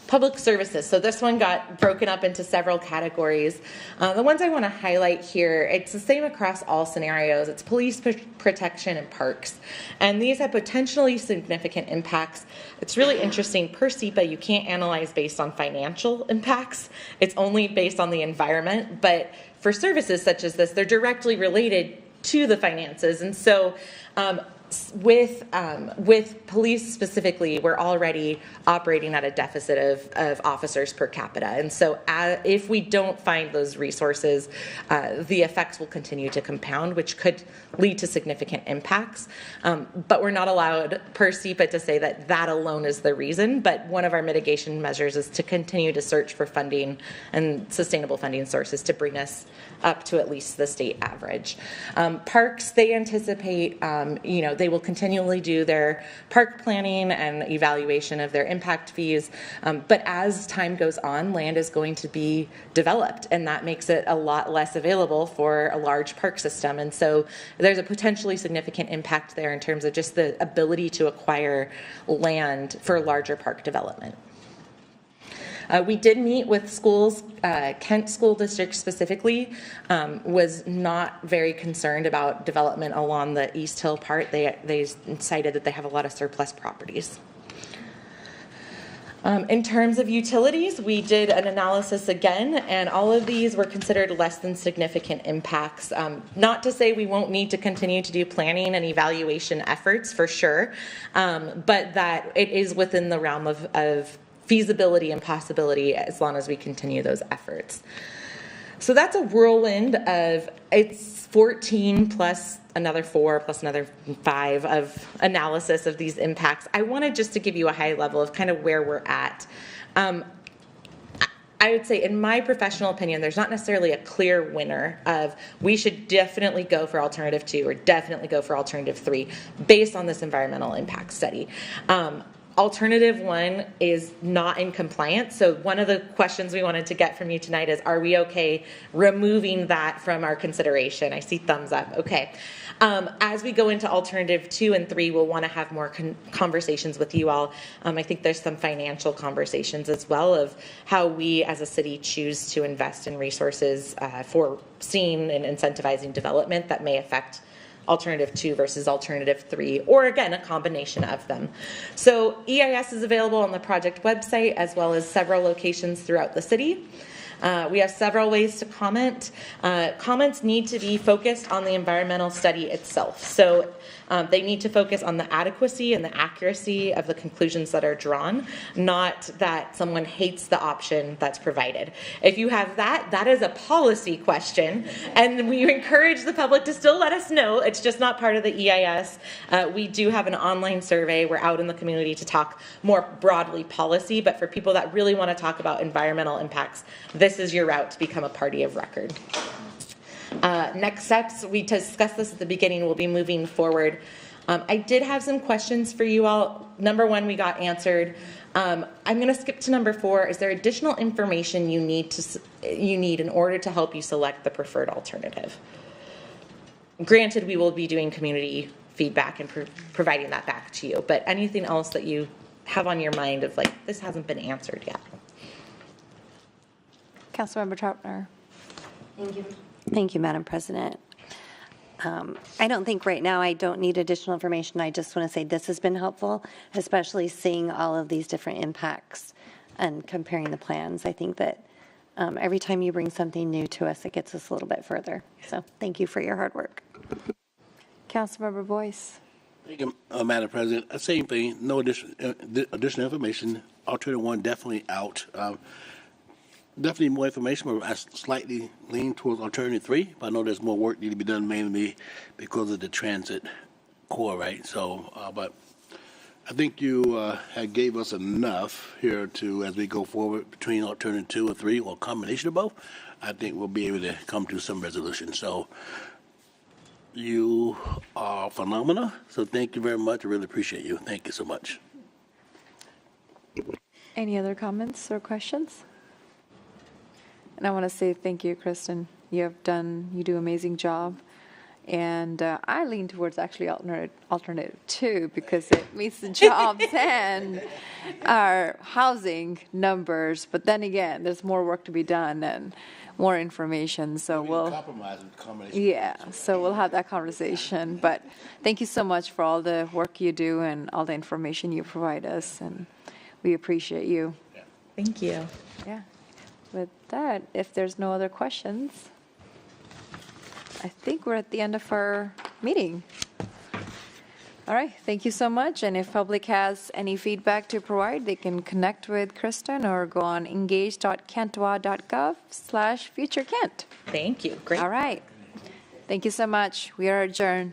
Public services. So this one got broken up into several categories. The ones I want to highlight here, it's the same across all scenarios. It's police protection and parks. And these have potentially significant impacts. It's really interesting. Per SEPA, you can't analyze based on financial impacts. It's only based on the environment. But for services such as this, they're directly related to the finances. And so with police specifically, we're already operating at a deficit of officers per capita. And so if we don't find those resources, the effects will continue to compound, which could lead to significant impacts. But we're not allowed per SEPA to say that alone is the reason. But one of our mitigation measures is to continue to search for funding and sustainable funding sources to bring us up to at least the state average. Parks, they anticipate, they will continually do their park planning and evaluation of their impact fees. But as time goes on, land is going to be developed, and that makes it a lot less available for a large park system. And so there's a potentially significant impact there in terms of just the ability to acquire land for larger park development. We did meet with schools. Kent School District specifically was not very concerned about development along the East Hill part. They cited that they have a lot of surplus properties. In terms of utilities, we did an analysis again, and all of these were considered less than significant impacts. Not to say we won't need to continue to do planning and evaluation efforts for sure, but that it is within the realm of feasibility and possibility as long as we continue those efforts. So that's a whirlwind of, it's 14 plus another 4 plus another 5 of analysis of these impacts. I wanted just to give you a high level of kind of where we're at. I would say, in my professional opinion, there's not necessarily a clear winner of we should definitely go for alternative 2 or definitely go for alternative 3 based on this environmental impact study. Alternative 1 is not in compliance. So one of the questions we wanted to get from you tonight is, are we okay removing that from our consideration? I see thumbs up. Okay. As we go into alternative 2 and 3, we'll want to have more conversations with you all. I think there's some financial conversations as well of how we as a city choose to invest in resources for seeing and incentivizing development that may affect alternative 2 versus alternative 3, or again, a combination of them. So EIS is available on the project website as well as several locations throughout the city. We have several ways to comment. Comments need to be focused on the environmental study itself. So they need to focus on the adequacy and the accuracy of the conclusions that are drawn, not that someone hates the option that's provided. If you have that, that is a policy question, and we encourage the public to still let us know. It's just not part of the EIS. We do have an online survey. We're out in the community to talk more broadly policy, but for people that really want to talk about environmental impacts, this is your route to become a party of record. Next steps, we discussed this at the beginning, we'll be moving forward. I did have some questions for you all. Number 1, we got answered. I'm going to skip to number 4. Is there additional information you need in order to help you select the preferred alternative? Granted, we will be doing community feedback and providing that back to you, but anything else that you have on your mind of like, this hasn't been answered yet? Councilmember Troutner. Thank you. Thank you, Madam President. I don't think right now I don't need additional information. I just want to say this has been helpful, especially seeing all of these different impacts and comparing the plans. I think that every time you bring something new to us, it gets us a little bit further. So thank you for your hard work. Councilmember Boyce. Thank you, Madam President. Same thing, no additional information. Alternative 1 definitely out. Definitely more information, but I slightly lean towards alternative 3. But I know there's more work need to be done mainly because of the transit core, right? So, but I think you had gave us enough here to, as we go forward between alternative 2 or 3 or a combination of both, I think we'll be able to come to some resolution. So you are phenomenal. So thank you very much. I really appreciate you. Thank you so much. Any other comments or questions? And I want to say thank you, Kristen. You do an amazing job. And I lean towards actually alternative 2 because it meets the jobs and our housing numbers. But then again, there's more work to be done and more information. So we'll compromise with combination. Yeah, so we'll have that conversation. But thank you so much for all the work you do and all the information you provide us. And we appreciate you. Thank you. Yeah. With that, if there's no other questions, I think we're at the end of our meeting. All right, thank you so much. And if public has any feedback to provide, they can connect with Kristen or go on engage.kentwa.gov/futurekent. Thank you. Great. All right. Thank you so much. We are adjourned.